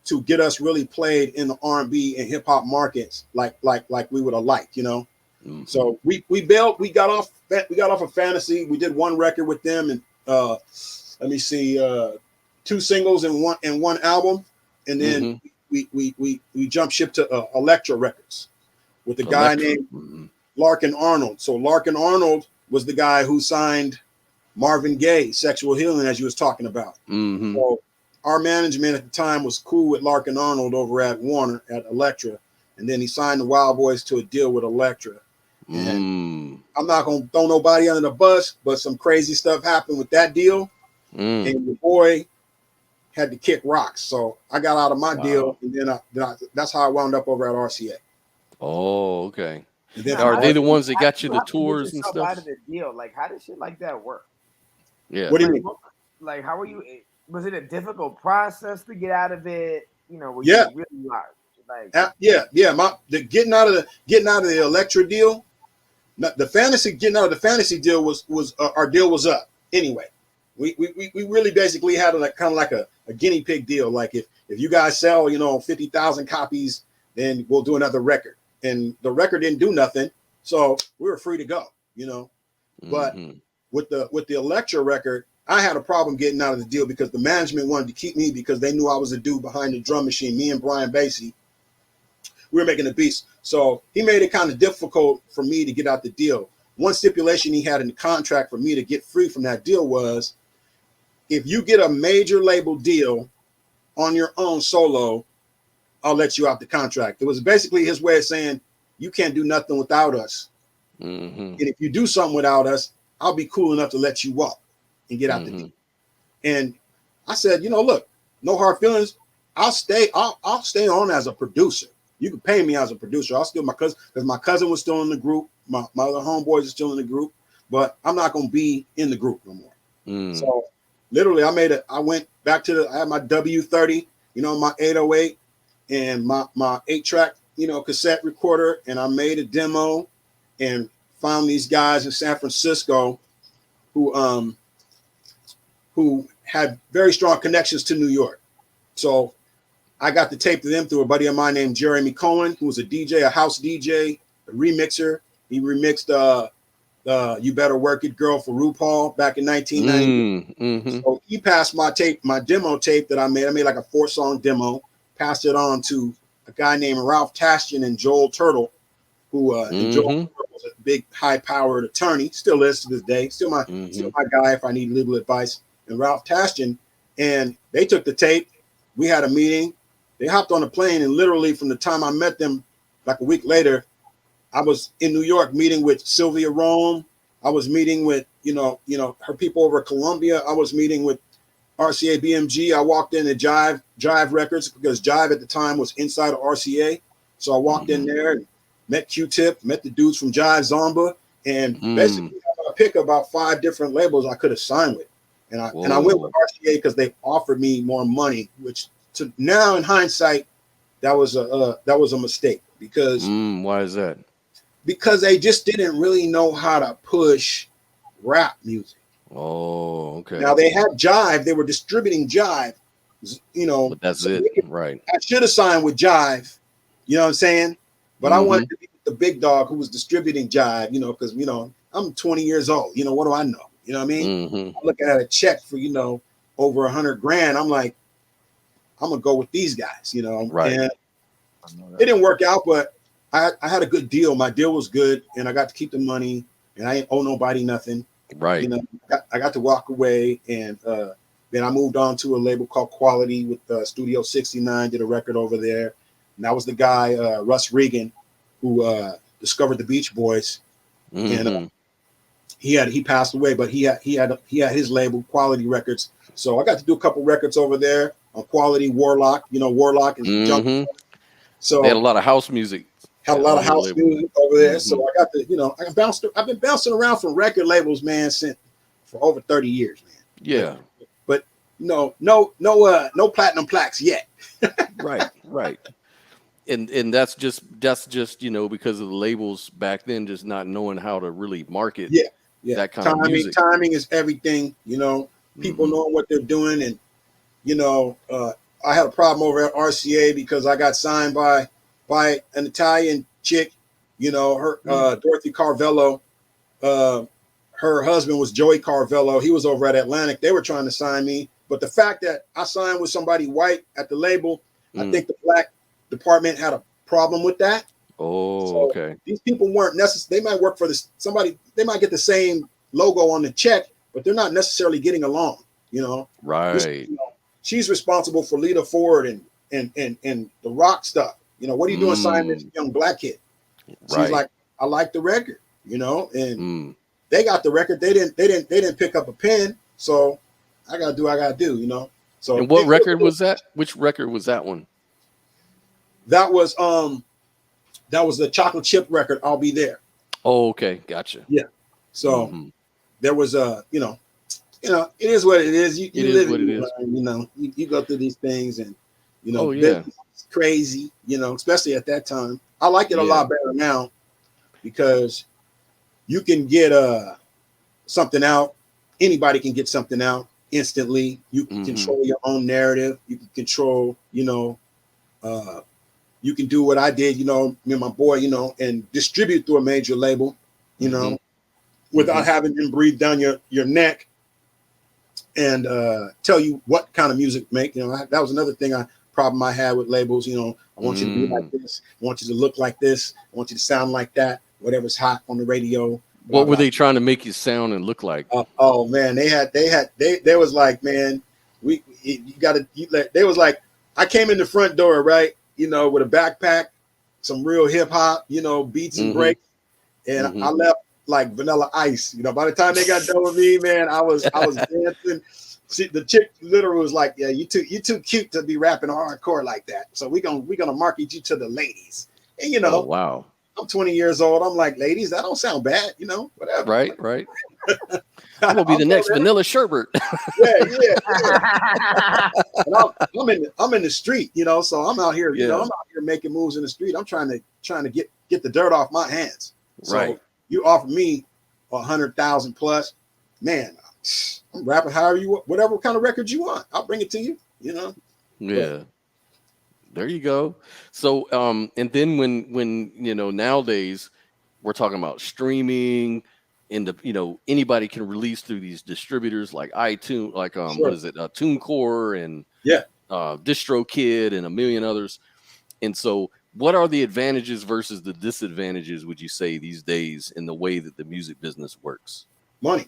[SPEAKER 2] to get us really played in the R&B and hip hop markets like we would have liked, you know. So we got off of Fantasy. We did one record with them, and let me see, 2 singles and one album. And then we jumped ship to Electro Records with a guy named Larkin Arnold. So Larkin Arnold was the guy who signed Marvin Gaye, Sexual Healing, as you was talking about. So our management at the time was cool with Larkin Arnold over at Warner at Electra, and then he signed the Wild Boys to a deal with Electra. And I'm not gonna throw nobody under the bus, but some crazy stuff happened with that deal, and the boy had to kick rocks. So I got out of my deal, and then that's how I wound up over at RCA.
[SPEAKER 1] Oh, okay.
[SPEAKER 2] And then
[SPEAKER 1] are they the ones that got you the tours and stuff?
[SPEAKER 3] Out of the deal, like, how did shit like that work?
[SPEAKER 1] Yeah.
[SPEAKER 2] What do you mean?
[SPEAKER 3] Like, how were you? Was it a difficult process to get out of it? You know, were
[SPEAKER 2] you
[SPEAKER 3] really like
[SPEAKER 2] getting out of the Electra deal, getting out of the Fantasy deal was our deal was up anyway. We really basically had kind of like a guinea pig deal. Like if you guys sell, you know, 50,000 copies, then we'll do another record. And the record didn't do nothing, so we were free to go, you know. But with the Electra record, I had a problem getting out of the deal because the management wanted to keep me because they knew I was a dude behind the drum machine. Me and Brian Basie, we were making the beats. So he made it kind of difficult for me to get out the deal. One stipulation he had in the contract for me to get free from that deal was, if you get a major label deal on your own solo, I'll let you out the contract. It was basically his way of saying, you can't do nothing without us. And if you do something without us, I'll be cool enough to let you walk and get out the deal. And I said, you know, look, no hard feelings. I'll stay on as a producer. You can pay me as a producer. I'll still, because my cousin was still in the group. My other homeboys are still in the group, but I'm not going to be in the group no more. So literally I went back to I had my W30, you know, my 808 and my 8-track, you know, cassette recorder. And I made a demo and found these guys in San Francisco who had very strong connections to New York. So I got the tape to them through a buddy of mine named Jeremy Cohen, who was a DJ, a house DJ, a remixer. He remixed You Better Work It Girl for RuPaul back in 1990. So he passed my demo tape that I made. I made like a 4-song demo, passed it on to a guy named Ralph Tastian and Joel Turtle, who Joel was a big, high-powered attorney, still is to this day, still my guy if I need legal advice. And Ralph Tastian, and they took the tape. We had a meeting. They hopped on a plane, and literally from the time I met them, like a week later, I was in New York meeting with Sylvia Rome. I was meeting with, you know, her people over at Columbia. I was meeting with RCA BMG. I walked into Jive Records because Jive at the time was inside of RCA. So I walked in there, and met Q-Tip, met the dudes from Jive Zomba, and basically I pick about 5 different labels I could have signed with. And I went with RCA because they offered me more money, which to now in hindsight, that was a mistake because
[SPEAKER 1] why is that?
[SPEAKER 2] Because they just didn't really know how to push rap music.
[SPEAKER 1] Oh, okay.
[SPEAKER 2] Now they had Jive, they were distributing Jive, you know.
[SPEAKER 1] But that's it, right?
[SPEAKER 2] I should have signed with Jive, you know what I'm saying? But I wanted to be the big dog who was distributing Jive, you know, because I'm 20 years old. You know, what do I know? You know what I mean? I'm looking at a check for over $100 grand. I'm like, I'm gonna go with these guys, you know.
[SPEAKER 1] Right.
[SPEAKER 2] And it didn't work out, but I had a good deal. My deal was good, and I got to keep the money, and I ain't owe nobody nothing.
[SPEAKER 1] Right.
[SPEAKER 2] You know, I got to walk away, and then I moved on to a label called Quality with Studio 69. Did a record over there, and that was the guy Russ Regan, who discovered the Beach Boys, and he passed away, but he had his label Quality Records. So I got to do a couple records over there on Quality. Warlock, Warlock is junk. So
[SPEAKER 1] they had a lot of house music.
[SPEAKER 2] Had a lot of house music over there. So I got to, I've been bouncing around from record labels, man, for over 30 years, man.
[SPEAKER 1] Yeah.
[SPEAKER 2] But no platinum plaques yet.
[SPEAKER 1] Right. And that's just because of the labels back then, just not knowing how to really market that kind of music.
[SPEAKER 2] Timing is everything, people knowing what they're doing. And, I had a problem over at RCA because I got signed by an Italian chick, her Dorothy Carvello. Her husband was Joey Carvello. He was over at Atlantic. They were trying to sign me. But the fact that I signed with somebody white at the label, I think the black department had a problem with that.
[SPEAKER 1] Oh,
[SPEAKER 2] so
[SPEAKER 1] okay.
[SPEAKER 2] These people weren't necessarily, they might work for they might get the same logo on the check, but they're not necessarily getting along,
[SPEAKER 1] Right.
[SPEAKER 2] She's responsible for Lita Ford and the rock stuff. What are you doing signing this young black kid? She's like, I like the record, and they got the record. They didn't pick up a pen. So I gotta do what I gotta do, So
[SPEAKER 1] and what record was that? Which record was that one?
[SPEAKER 2] That was the Chocolate Chip record, I'll Be There.
[SPEAKER 1] Oh, okay, gotcha.
[SPEAKER 2] Yeah. So there was it is what it is. You live it, you go through these things, and it's crazy, especially at that time. I like it a lot better now because you can get something out. Anybody can get something out instantly. You can control your own narrative. You can control, you can do what I did, me and my boy, and distribute through a major label, without having them breathe down your neck and tell you what kind of music to make. That was another problem I had with labels. I want you to be like this. I want you to look like this. I want you to sound like that. Whatever's hot on the radio.
[SPEAKER 1] What were they trying to make you sound and look like?
[SPEAKER 2] Oh man, they was like, man, they was like, I came in the front door, right? With a backpack, some real hip hop, beats and breaks. And I left like Vanilla Ice. By the time they got done with me, man, I was dancing. The chick literally was like, yeah, you too cute to be rapping hardcore like that. So we're gonna market you to the ladies. And
[SPEAKER 1] oh, wow.
[SPEAKER 2] I'm 20 years old. I'm like, ladies, that don't sound bad, whatever.
[SPEAKER 1] Right. I'm gonna be the next Vanilla Sherbert.
[SPEAKER 2] Yeah. And I'm in the street, so I'm out here, I'm out here making moves in the street. I'm trying to get the dirt off my hands. So you offer me 100,000 plus, man, I'm rapping however you want, whatever kind of record you want. I'll bring it to you, Yeah.
[SPEAKER 1] But, there you go. So, and then when nowadays we're talking about streaming, and anybody can release through these distributors like iTunes, like what is it, TuneCore and DistroKid and a million others. And so, what are the advantages versus the disadvantages, would you say, these days in the way that the music business works?
[SPEAKER 2] Money.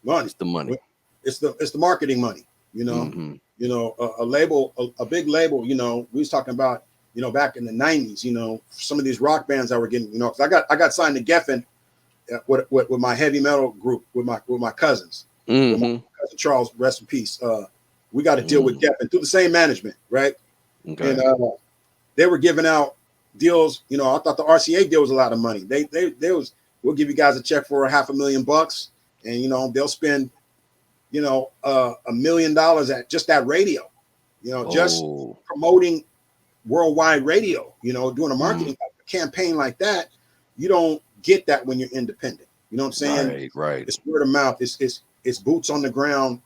[SPEAKER 1] It's the money.
[SPEAKER 2] It's the marketing money. A label, a big label, we was talking about, back in the 90s, some of these rock bands I were getting, because I got signed to Geffen with my heavy metal group, with my cousins. With my cousin Charles, rest in peace. We got to deal with Geffen through the same management, right?
[SPEAKER 1] Okay.
[SPEAKER 2] And they were giving out deals, you know, I thought the RCA deal was a lot of money. They was, we'll give you guys a check for $500,000, and you know they'll spend, you know, $1 million at just that radio, you know, just promoting worldwide radio, you know, doing a marketing campaign like that. You don't get that when you're independent. You know what I'm saying?
[SPEAKER 1] Right, right.
[SPEAKER 2] It's word of mouth. It's boots on the ground,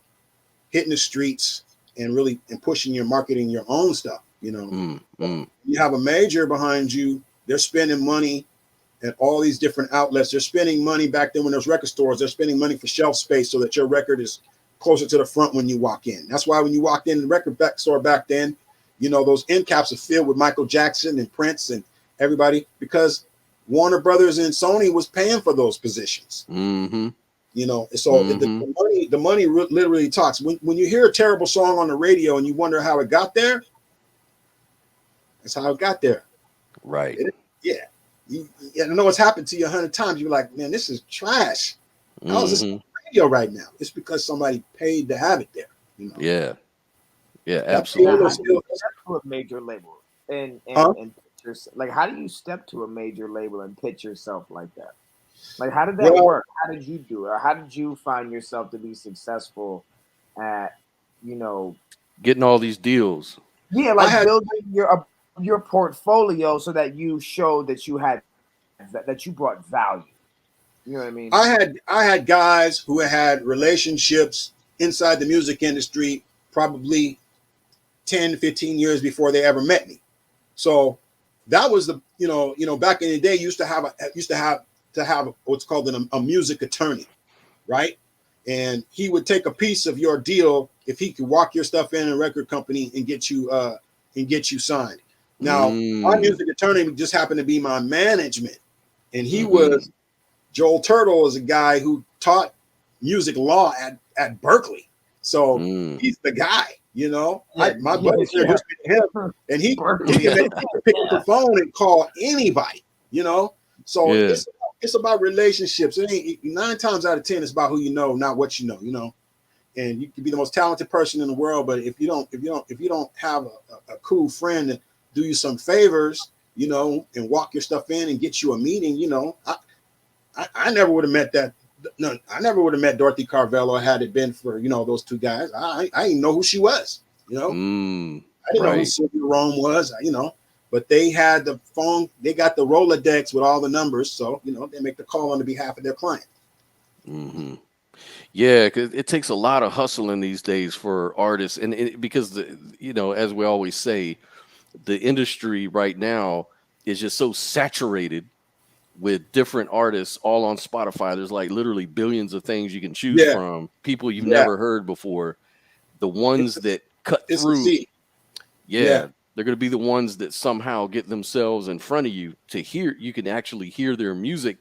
[SPEAKER 2] hitting the streets, and really pushing your marketing, your own stuff. You know, you have a major behind you. They're spending money at all these different outlets. They're spending money back then when there's record stores. They're spending money for shelf space so that your record is closer to the front when you walk in. That's why when you walked in the record store back then, you know, those end caps are filled with Michael Jackson and Prince and everybody, because Warner Brothers and Sony was paying for those positions. You know, so the money literally talks. When you hear a terrible song on the radio and you wonder how it got there, that's how it got there.
[SPEAKER 1] Right.
[SPEAKER 2] I know it's happened to you 100 times. You're like, man, this is trash. How is this on the radio right now? It's because somebody paid to have it there. You know?
[SPEAKER 1] Yeah. Yeah, absolutely.
[SPEAKER 3] How do you step to a major label and like, how do you step to a major label and pitch yourself like that? Like, how did that work? How did you do it? Or how did you find yourself to be successful at, you know,
[SPEAKER 1] getting all these deals?
[SPEAKER 3] Yeah, like building your portfolio so that you showed that you had that you brought value. You know what I mean?
[SPEAKER 2] I had guys who had relationships inside the music industry probably 10, 15 years before they ever met me. So that was the, you know, back in the day, you used to have what's called a music attorney, right? And he would take a piece of your deal if he could walk your stuff in a record company and get you signed. Now, my music attorney just happened to be my management, and he was Joel Turtle, is a guy who taught music law at Berkeley, so he's the guy. You know, my buddy's there just with him, and he can pick up the phone and call anybody. You know, so it's about relationships. It ain't 9 times out of 10. It's about who you know, not what you know. You know, and you can be the most talented person in the world, but if you don't have a cool friend that do you some favors, you know, and walk your stuff in and get you a meeting, you know, I never would have met that. No, I never would have met Dorothy Carvello had it been for, you know, those two guys. I didn't know who she was, you know. I didn't know who Sylvia Rome was, you know, but they had the phone, they got the Rolodex with all the numbers, so, you know, they make the call on the behalf of their client.
[SPEAKER 1] Yeah, because it takes a lot of hustling these days for artists, and because you know, as we always say, the industry right now is just so saturated with different artists all on Spotify. There's like literally billions of things you can choose from, people you've never heard before. The ones that cut through, they're going to be the ones that somehow get themselves in front of you to hear. You can actually hear their music.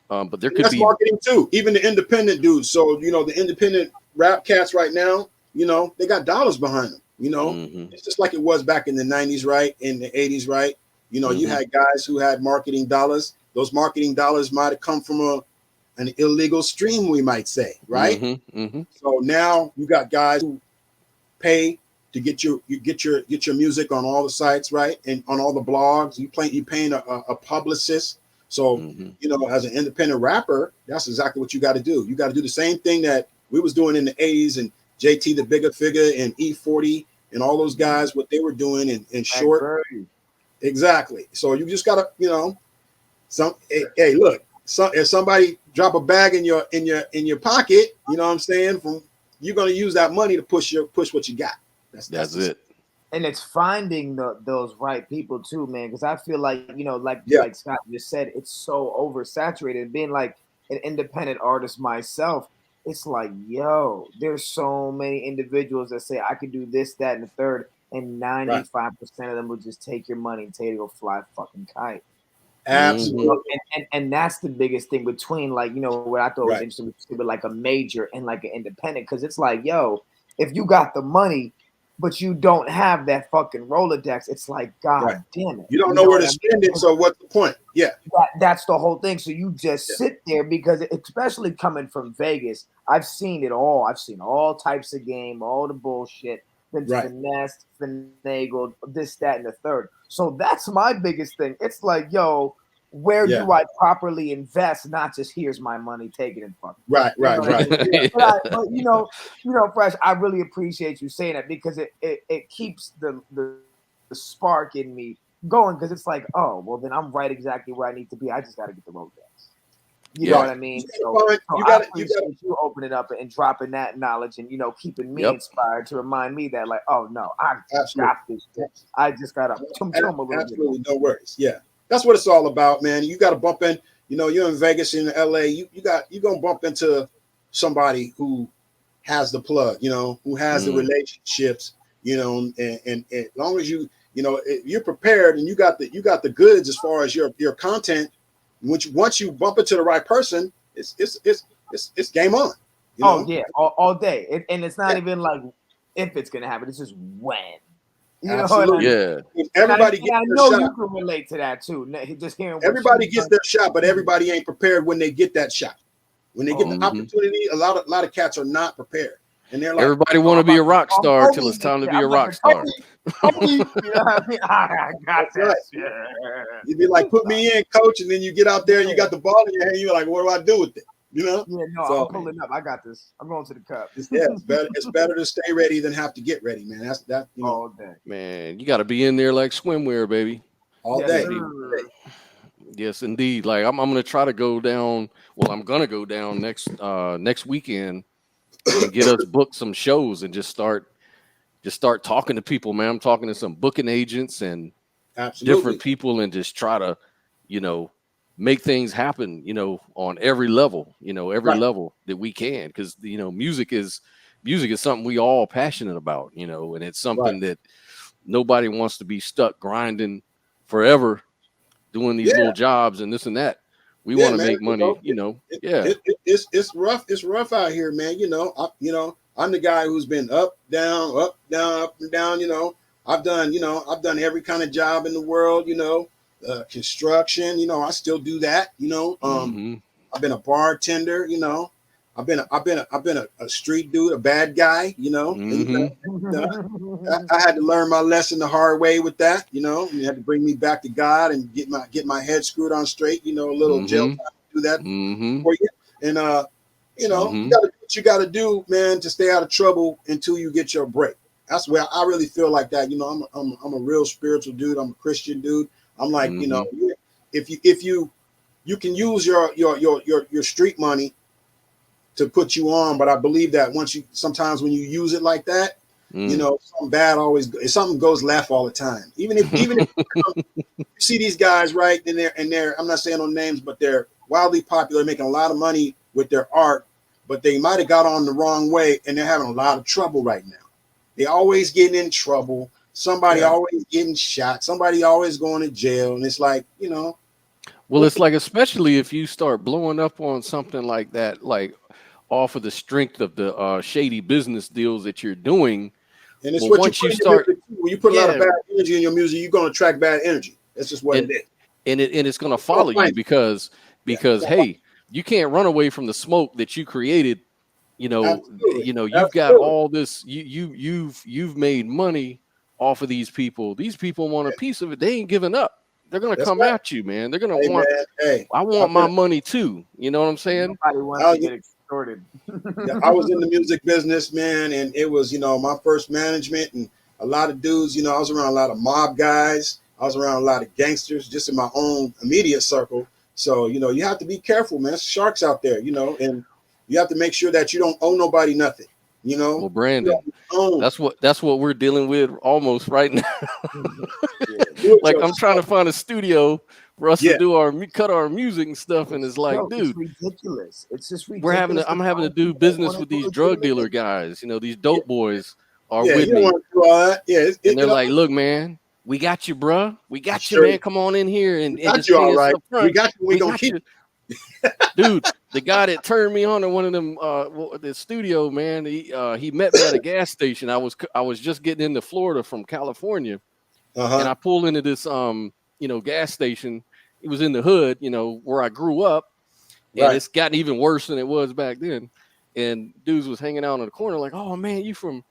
[SPEAKER 1] But there could be
[SPEAKER 2] marketing too, even the independent dudes. So, you know, the independent rap cats right now, you know, they got dollars behind them. You know, it's just like it was back in the 90s, right? In the 80s, right? You know, you had guys who had marketing dollars. Those marketing dollars might have come from an illegal stream, we might say, right? So now you got guys who pay to get your music on all the sites, right? And on all the blogs. You paying a publicist. So, you know, as an independent rapper, that's exactly what you got to do. You got to do the same thing that we was doing in the 80s, and JT the Bigger Figure and E40 and all those guys, what they were doing in short. Exactly. So you just got to, you know, hey, look, if somebody drop a bag in your pocket, you know what I'm saying, you're going to use that money to push what you got. That's it.
[SPEAKER 3] And it's finding those right people too, man. Because I feel like, you know, like Scott just said, it's so oversaturated. Being like an independent artist myself, it's like, yo, there's so many individuals that say I could do this, that, and the third, and 95% of them will just take your money and tell you to go fly a fucking kite.
[SPEAKER 2] Absolutely.
[SPEAKER 3] And that's the biggest thing between, like, you know, what I thought was interesting, but like a major and like an independent, because it's like, yo, if you got the money, but you don't have that fucking Rolodex, it's like, God damn it.
[SPEAKER 2] You don't know where to spend it, so what's the point? Yeah.
[SPEAKER 3] That's the whole thing. So you just sit there, because especially coming from Vegas, I've seen it all. I've seen all types of game, all the bullshit. been finessed, finagled, this, that, and the third. So that's my biggest thing. It's like, yo, where do I properly invest? Not just here's my money, take it and fuck.
[SPEAKER 2] Right.
[SPEAKER 3] But you know, Fresh, I really appreciate you saying that because it keeps the spark in me going, because it's like, oh, well, then I'm right exactly where I need to be. I just got to get the Rolodex. You know what I mean? So I appreciate you opening up and dropping that knowledge and, you know, keeping me inspired to remind me that, like, oh, no, I got this. I just got to a little bit.
[SPEAKER 2] Absolutely, no worries. Yeah, that's what it's all about, man. You got to bump in. You know, you're in Vegas, in LA. You're gonna bump into somebody who has the plug. You know, who has the relationships. You know, and as long as you know, you're prepared and you got the goods as far as your content. Once you bump into the right person, it's game on. You know?
[SPEAKER 3] Yeah, all day, and it's not even like if it's gonna happen; it's just when. You
[SPEAKER 2] Absolutely.
[SPEAKER 1] Know what I
[SPEAKER 2] mean? Everybody gets
[SPEAKER 3] I know you can relate to that too. Just hearing
[SPEAKER 2] everybody gets their shot, but everybody ain't prepared when they get that shot. When they get the opportunity, a lot of cats are not prepared. And they're like,
[SPEAKER 1] everybody want to be a rock star till it's time to be a rock star.
[SPEAKER 3] You know what I mean? I got that.
[SPEAKER 2] Right.
[SPEAKER 3] Yeah.
[SPEAKER 2] You'd be like, put me in, coach, and then you get out there and you got the ball in your hand. You're like, what do I do with it? You know?
[SPEAKER 3] Yeah, no, so, I'm pulling up. I got this. I'm going to the cup.
[SPEAKER 2] It's better to stay ready than have to get ready, man. That's that. You know,
[SPEAKER 3] all day.
[SPEAKER 1] Man, you got to be in there like swimwear, baby.
[SPEAKER 2] All day.
[SPEAKER 1] Yes, indeed. Like I'm gonna try to go down. Well, I'm gonna go down next weekend and get us booked some shows and just start talking to people, man. I'm talking to some booking agents and different people and just try to, you know, make things happen, you know, on every level, you know, every level that we can. Because, you know, music is something we all passionate about, you know, and it's something that nobody wants to be stuck grinding forever, doing these little jobs and this and that. We want to make money, you know.
[SPEAKER 2] It's rough. It's rough out here, man. You know, I'm the guy who's been up, down, up and down. You know, I've done every kind of job in the world. You know, construction. You know, I still do that. You know, I've been a bartender. You know, I've been a street dude, a bad guy. You know, I had to learn my lesson the hard way with that. You know, you had to bring me back to God and get my head screwed on straight. You know, a little jail time to do that for you. And you know, you got to do what you got to do, man, to stay out of trouble until you get your break. That's where I really feel like that. You know, I'm a real spiritual dude. I'm a Christian dude. I'm like, you know, if you can use your street money to put you on, but I believe that sometimes when you use it like that, you know, something goes left all the time. Even if you see these guys, right, and they're I'm not saying no names, but they're wildly popular, making a lot of money with their art, but they might have got on the wrong way and they're having a lot of trouble right now. They're always getting in trouble. Somebody always getting shot. Somebody always going to jail. And it's like, you know.
[SPEAKER 1] Well, it's like, especially if you start blowing up on something like that, like off of the strength of the shady business deals that you're doing.
[SPEAKER 2] And it's what you start when you put a lot of bad energy in your music, you're going to attract bad energy. That's just what it is.
[SPEAKER 1] And it's going to follow you because hey, you can't run away from the smoke that you created. You know, you've got all this. You've made money off of these people. These people want a piece of it. They ain't giving up. They're going to come at you, man. They're going to want. Man, I want my money too. You know what I'm saying?
[SPEAKER 3] Nobody wants to get extorted.
[SPEAKER 2] I was in the music business, man, and it was, you know, my first management and a lot of dudes. You know, I was around a lot of mob guys. I was around a lot of gangsters, just in my own immediate circle. So, you know, you have to be careful, man. There's sharks out there, you know, and you have to make sure that you don't owe nobody nothing. You know,
[SPEAKER 1] well, Brandon, that's what we're dealing with almost right now. Like I'm trying to find a studio for us to do cut our music and stuff, and it's like, dude,
[SPEAKER 3] it's ridiculous. It's just ridiculous.
[SPEAKER 1] I'm having to do business with these drug dealer guys. You know, these dope boys are with me. And they're like, look, man, we got you, bro. We got you, man. Come on in here and just
[SPEAKER 2] you all right. We got you. We gonna keep
[SPEAKER 1] you. Dude, the guy that turned me on to one of them the studio, man, he met me at a gas station. I was just getting into Florida from California, and I pulled into this gas station. It was in the hood, you know, where I grew up, and it's gotten even worse than it was back then. And dudes was hanging out in the corner like, oh man, you from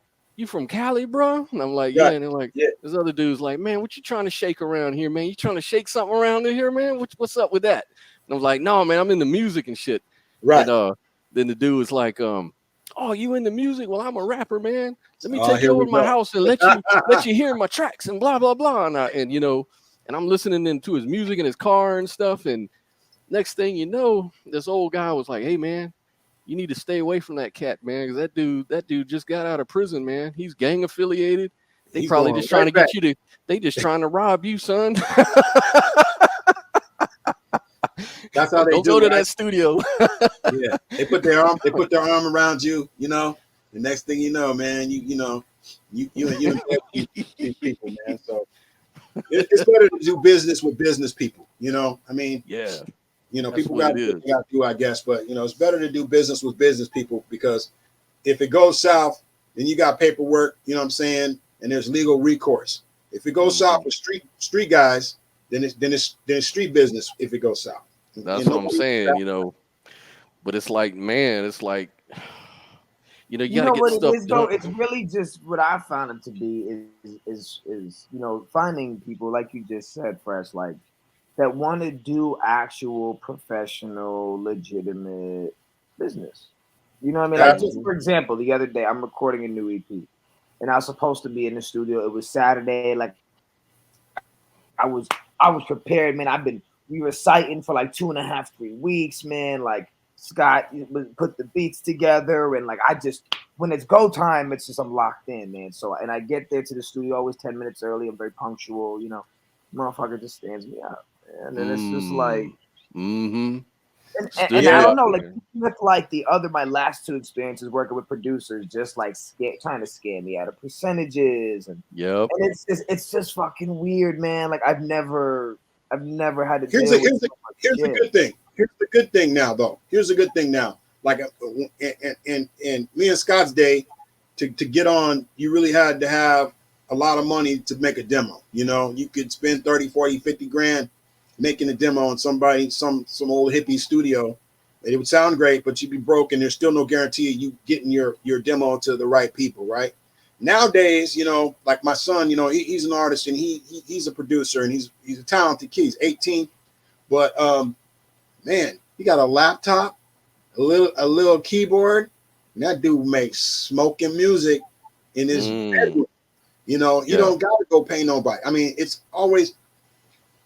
[SPEAKER 1] you from Cali, bro? And I'm like,
[SPEAKER 2] Yeah,
[SPEAKER 1] yeah. And they're like,
[SPEAKER 2] yeah,
[SPEAKER 1] this other dude's like, man, what you trying to shake around here, man? You trying to shake something around in here, man? What's up with that? And I was like, no, man, I'm into music and shit.
[SPEAKER 2] right.
[SPEAKER 1] And then the dude was like, oh, you into music? Well, I'm a rapper, man. Let me
[SPEAKER 2] Oh,
[SPEAKER 1] take you
[SPEAKER 2] here
[SPEAKER 1] over
[SPEAKER 2] we
[SPEAKER 1] to my
[SPEAKER 2] go.
[SPEAKER 1] house and let you hear my tracks and blah blah blah. And you know, and I'm listening into his music in his car and stuff. And next thing you know, this old guy was like, hey, man, you need to stay away from that cat, man, because that dude just got out of prison, man. He's gang affiliated. They
[SPEAKER 2] He's
[SPEAKER 1] probably
[SPEAKER 2] going
[SPEAKER 1] just trying to
[SPEAKER 2] right back.
[SPEAKER 1] get you to. They just trying to rob you, son.
[SPEAKER 2] That's how they
[SPEAKER 1] Don't
[SPEAKER 2] do,
[SPEAKER 1] go to
[SPEAKER 2] right?
[SPEAKER 1] that studio.
[SPEAKER 2] Yeah, they put their arm around you. You know, the next thing you know, man, you these people, man. So it's better to do business with business people. You know, I mean,
[SPEAKER 1] Yeah, that's
[SPEAKER 2] people
[SPEAKER 1] what
[SPEAKER 2] got
[SPEAKER 1] it
[SPEAKER 2] to do what
[SPEAKER 1] is.
[SPEAKER 2] they got to do, I guess. But it's better to do business with business people, because if it goes south, then you got paperwork. You know what I'm saying? And there's legal recourse. If it goes south with street guys, then it's street business. If it goes south,
[SPEAKER 1] That's
[SPEAKER 2] and
[SPEAKER 1] what I'm
[SPEAKER 2] nobody.
[SPEAKER 1] saying, you know. But it's like, man, it's like, you know, you
[SPEAKER 3] You
[SPEAKER 1] got to
[SPEAKER 3] know
[SPEAKER 1] get
[SPEAKER 3] what it
[SPEAKER 1] stuff
[SPEAKER 3] is though?
[SPEAKER 1] done.
[SPEAKER 3] It's really just what I found it to be is finding people like you just said, Fresh, like that want to do actual professional, legitimate business. You know what I mean? Like just for example, the other day I'm recording a new EP, and I was supposed to be in the studio. It was Saturday. Like I was prepared, man. We were reciting for like 2.5, 3 weeks, man. Like Scott put the beats together, and like when it's go time, it's just I'm locked in, man. So and I get there to the studio always 10 minutes early. I'm very punctual, motherfucker just stands me up. And then it's just like
[SPEAKER 1] Mm-hmm.
[SPEAKER 3] and I don't know, like
[SPEAKER 1] Man.
[SPEAKER 3] with like my last 2 experiences working with producers, just like trying to scare me out of percentages, and it's just fucking weird, man. Like I've never had to
[SPEAKER 2] Here's
[SPEAKER 3] deal
[SPEAKER 2] the
[SPEAKER 3] with
[SPEAKER 2] here's the good thing. Here's the good thing now, though. Here's the good thing now. Like in me and Scott's day, to get on, you really had to have a lot of money to make a demo. You could spend 30, 40, 50 grand making a demo on some old hippie studio. It would sound great, but you'd be broke, and there's still no guarantee of you getting your demo to the right people, right? Nowadays, like my son, he's an artist, and he's a producer, and he's a talented kid. He's 18, but man, he got a laptop, a little keyboard, and that dude makes smoking music in his bedroom. You don't got to go pay nobody. I mean, it's always.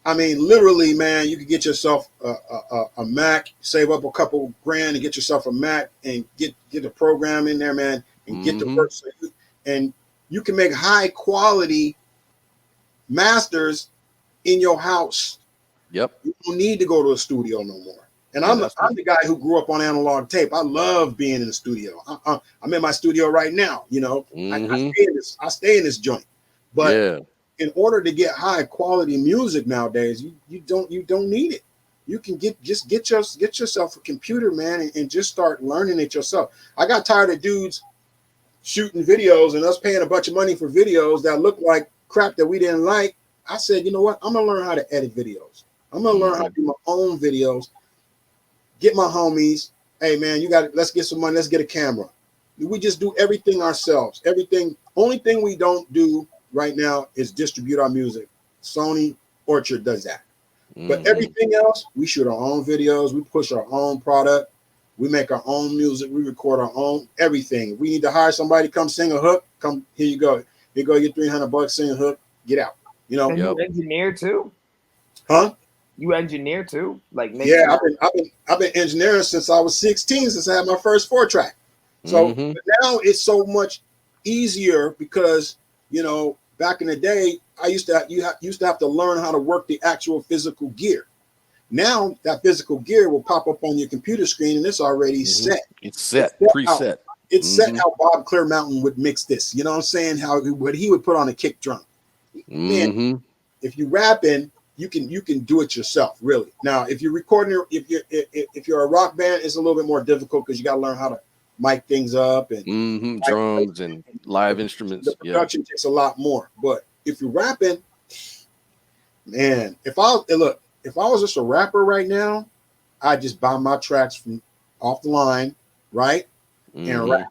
[SPEAKER 2] I mean, literally, man, you could get yourself a Mac, save up a couple grand and get yourself a Mac and get a program in there, man, and get to work. And you can make high quality masters in your house.
[SPEAKER 1] Yep.
[SPEAKER 2] You don't need to go to a studio no more. And I'm the guy who grew up on analog tape. I love being in the studio. I'm in my studio right now. I stay in this joint. But in order to get high quality music nowadays, you don't need it. You can get yourself a computer, man, and just start learning it yourself. I got tired of dudes shooting videos and us paying a bunch of money for videos that look like crap that we didn't like. I said, you know what? I'm gonna learn how to edit videos. I'm gonna learn how to do my own videos. Get my homies. Hey man, let's get some money. Let's get a camera. We just do everything ourselves. Everything. Only thing we don't do right now is distribute our music. SONY ORCHARD does that. But everything else, we shoot our own videos. We push our own product. We make our own music. We record our own everything. If we need to hire somebody to come sing a hook, come, here you go. Here you go, get $300, sing a hook, get out.
[SPEAKER 3] And you engineer too?
[SPEAKER 2] Huh?
[SPEAKER 3] You engineer too? Like
[SPEAKER 2] I've been engineering since I was 16, since I had my first 4-track. So but now it's so much easier because back in the day, I used to have to learn how to work the actual physical gear. Now that physical gear will pop up on your computer screen and it's already set.
[SPEAKER 1] It's set, preset.
[SPEAKER 2] It's set how Bob Clearmountain would mix this. You know what I'm saying? What he would put on a kick drum. Man, if you rapping, you can do it yourself, really. Now, if you're recording, if you're a rock band, it's a little bit more difficult because you got to learn how to mic things up and
[SPEAKER 1] drums and live instruments.
[SPEAKER 2] The production takes a lot more. But if you're rapping, man, if I was just a rapper right now, I'd just buy my tracks from off the line, right, and rap,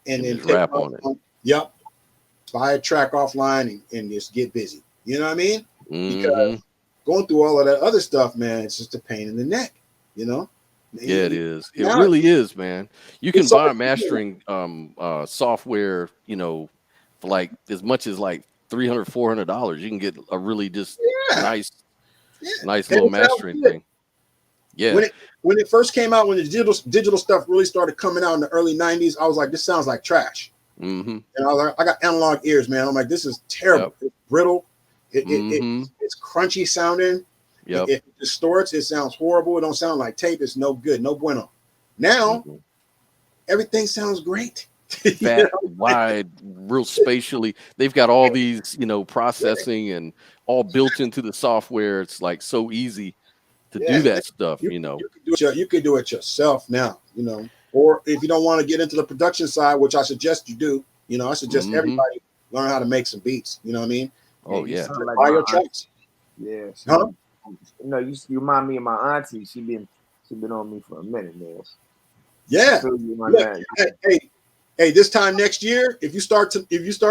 [SPEAKER 2] and then
[SPEAKER 1] rap on it.
[SPEAKER 2] Yep, buy a track offline and just get busy. You know what I mean?
[SPEAKER 1] Mm-hmm.
[SPEAKER 2] Because going through all of that other stuff, man, it's just a pain in the neck. You know?
[SPEAKER 1] Yeah, it is. It really is, man. You can buy mastering software, you know, for like as much as like $300-$400. You can get a really just nice little mastering thing. Yeah.
[SPEAKER 2] When it first came out, when the digital stuff really started coming out in the early 90s, I was like, this sounds like trash.
[SPEAKER 1] Mm-hmm.
[SPEAKER 2] And I was like, I got analog ears, man. I'm like, this is terrible. It's brittle. It's crunchy sounding.
[SPEAKER 1] Yep.
[SPEAKER 2] It distorts. It sounds horrible. It don't sound like tape. It's no good. No bueno. Now, everything sounds great.
[SPEAKER 1] Fat, wide, real spatially. They've got all these, you know, processing and all built into the software. It's like so easy to do that stuff, you know.
[SPEAKER 2] You could do it yourself now, you know. Or if you don't want to get into the production side, which I suggest you do, you know, I suggest everybody learn how to make some beats. You know what I mean?
[SPEAKER 1] Oh, yeah.
[SPEAKER 3] Like
[SPEAKER 2] buy your tracks.
[SPEAKER 3] Yeah.
[SPEAKER 2] Huh?
[SPEAKER 3] No, you remind me of my auntie. She been on me for a minute, man.
[SPEAKER 2] Yeah. Hey, this time next year, if you start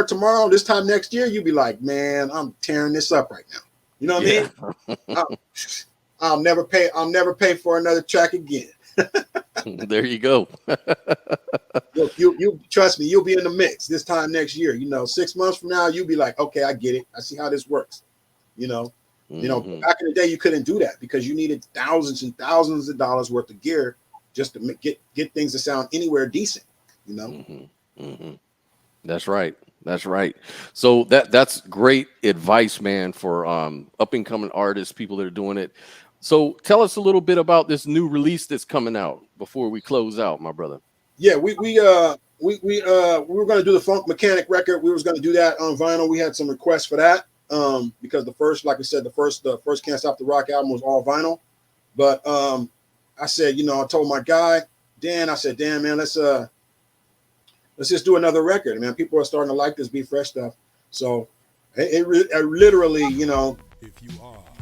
[SPEAKER 2] tomorrow, this time next year, you'll be like, man, I'm tearing this up right now. You know what I mean? I'll never pay for another track again.
[SPEAKER 1] There you go.
[SPEAKER 2] Look, you trust me, you'll be in the mix this time next year. You know, 6 months from now, you'll be like, okay, I get it. I see how this works. You know, back in the day, you couldn't do that because you needed thousands and thousands of dollars worth of gear just to get things to sound anywhere decent. You know.
[SPEAKER 1] That's right. That's right. So that's great advice, man, for up and coming artists, people that are doing it. So tell us a little bit about this new release that's coming out before we close out, my brother.
[SPEAKER 2] Yeah, we were going to do the Funk Mechanic record. We was going to do that on vinyl. We had some requests for that because the first, like I said, the first Can't Stop the Rock album was all vinyl. But I said, you know, I told my guy Dan, I said, Dan, man, let's just do another record. Man, people are starting to like this Be Fresh stuff. So it literally, you know,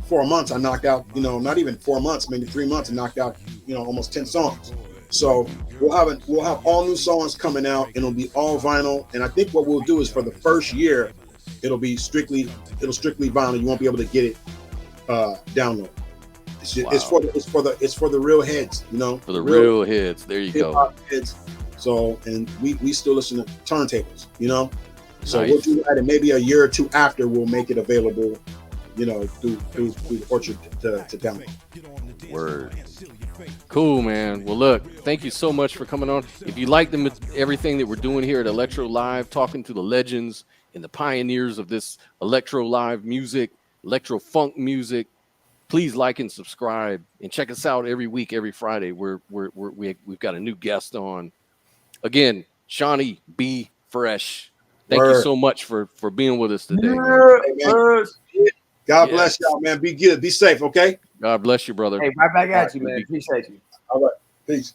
[SPEAKER 2] 4 months I knocked out, you know, not even 4 months, maybe 3 months, and knocked out, you know, almost 10 songs. So we'll have all new songs coming out, and it'll be all vinyl. And I think what we'll do is for the first year, it'll strictly vinyl. You won't be able to get it download. It's for the real heads, you know.
[SPEAKER 1] For the real heads. There you go.
[SPEAKER 2] Heads. So, and we still listen to turntables, you know. So we'll do that, and maybe a year or two after we'll make it available, you know, through Orchard to download.
[SPEAKER 1] Word. Cool, man. Well, look, thank you so much for coming on. If you like everything that we're doing here at Electro Live, talking to the legends and the pioneers of this Electro Live music, Electro Funk music, please like and subscribe and check us out every week, every Friday. We've got a new guest on. Again, Shawnee B Fresh. Thank you so much for being with us today. Man.
[SPEAKER 2] God bless y'all, man. Be good. Be safe, okay?
[SPEAKER 1] God bless you, brother.
[SPEAKER 3] Hey, right back at you, man. Appreciate you.
[SPEAKER 2] All right. Peace.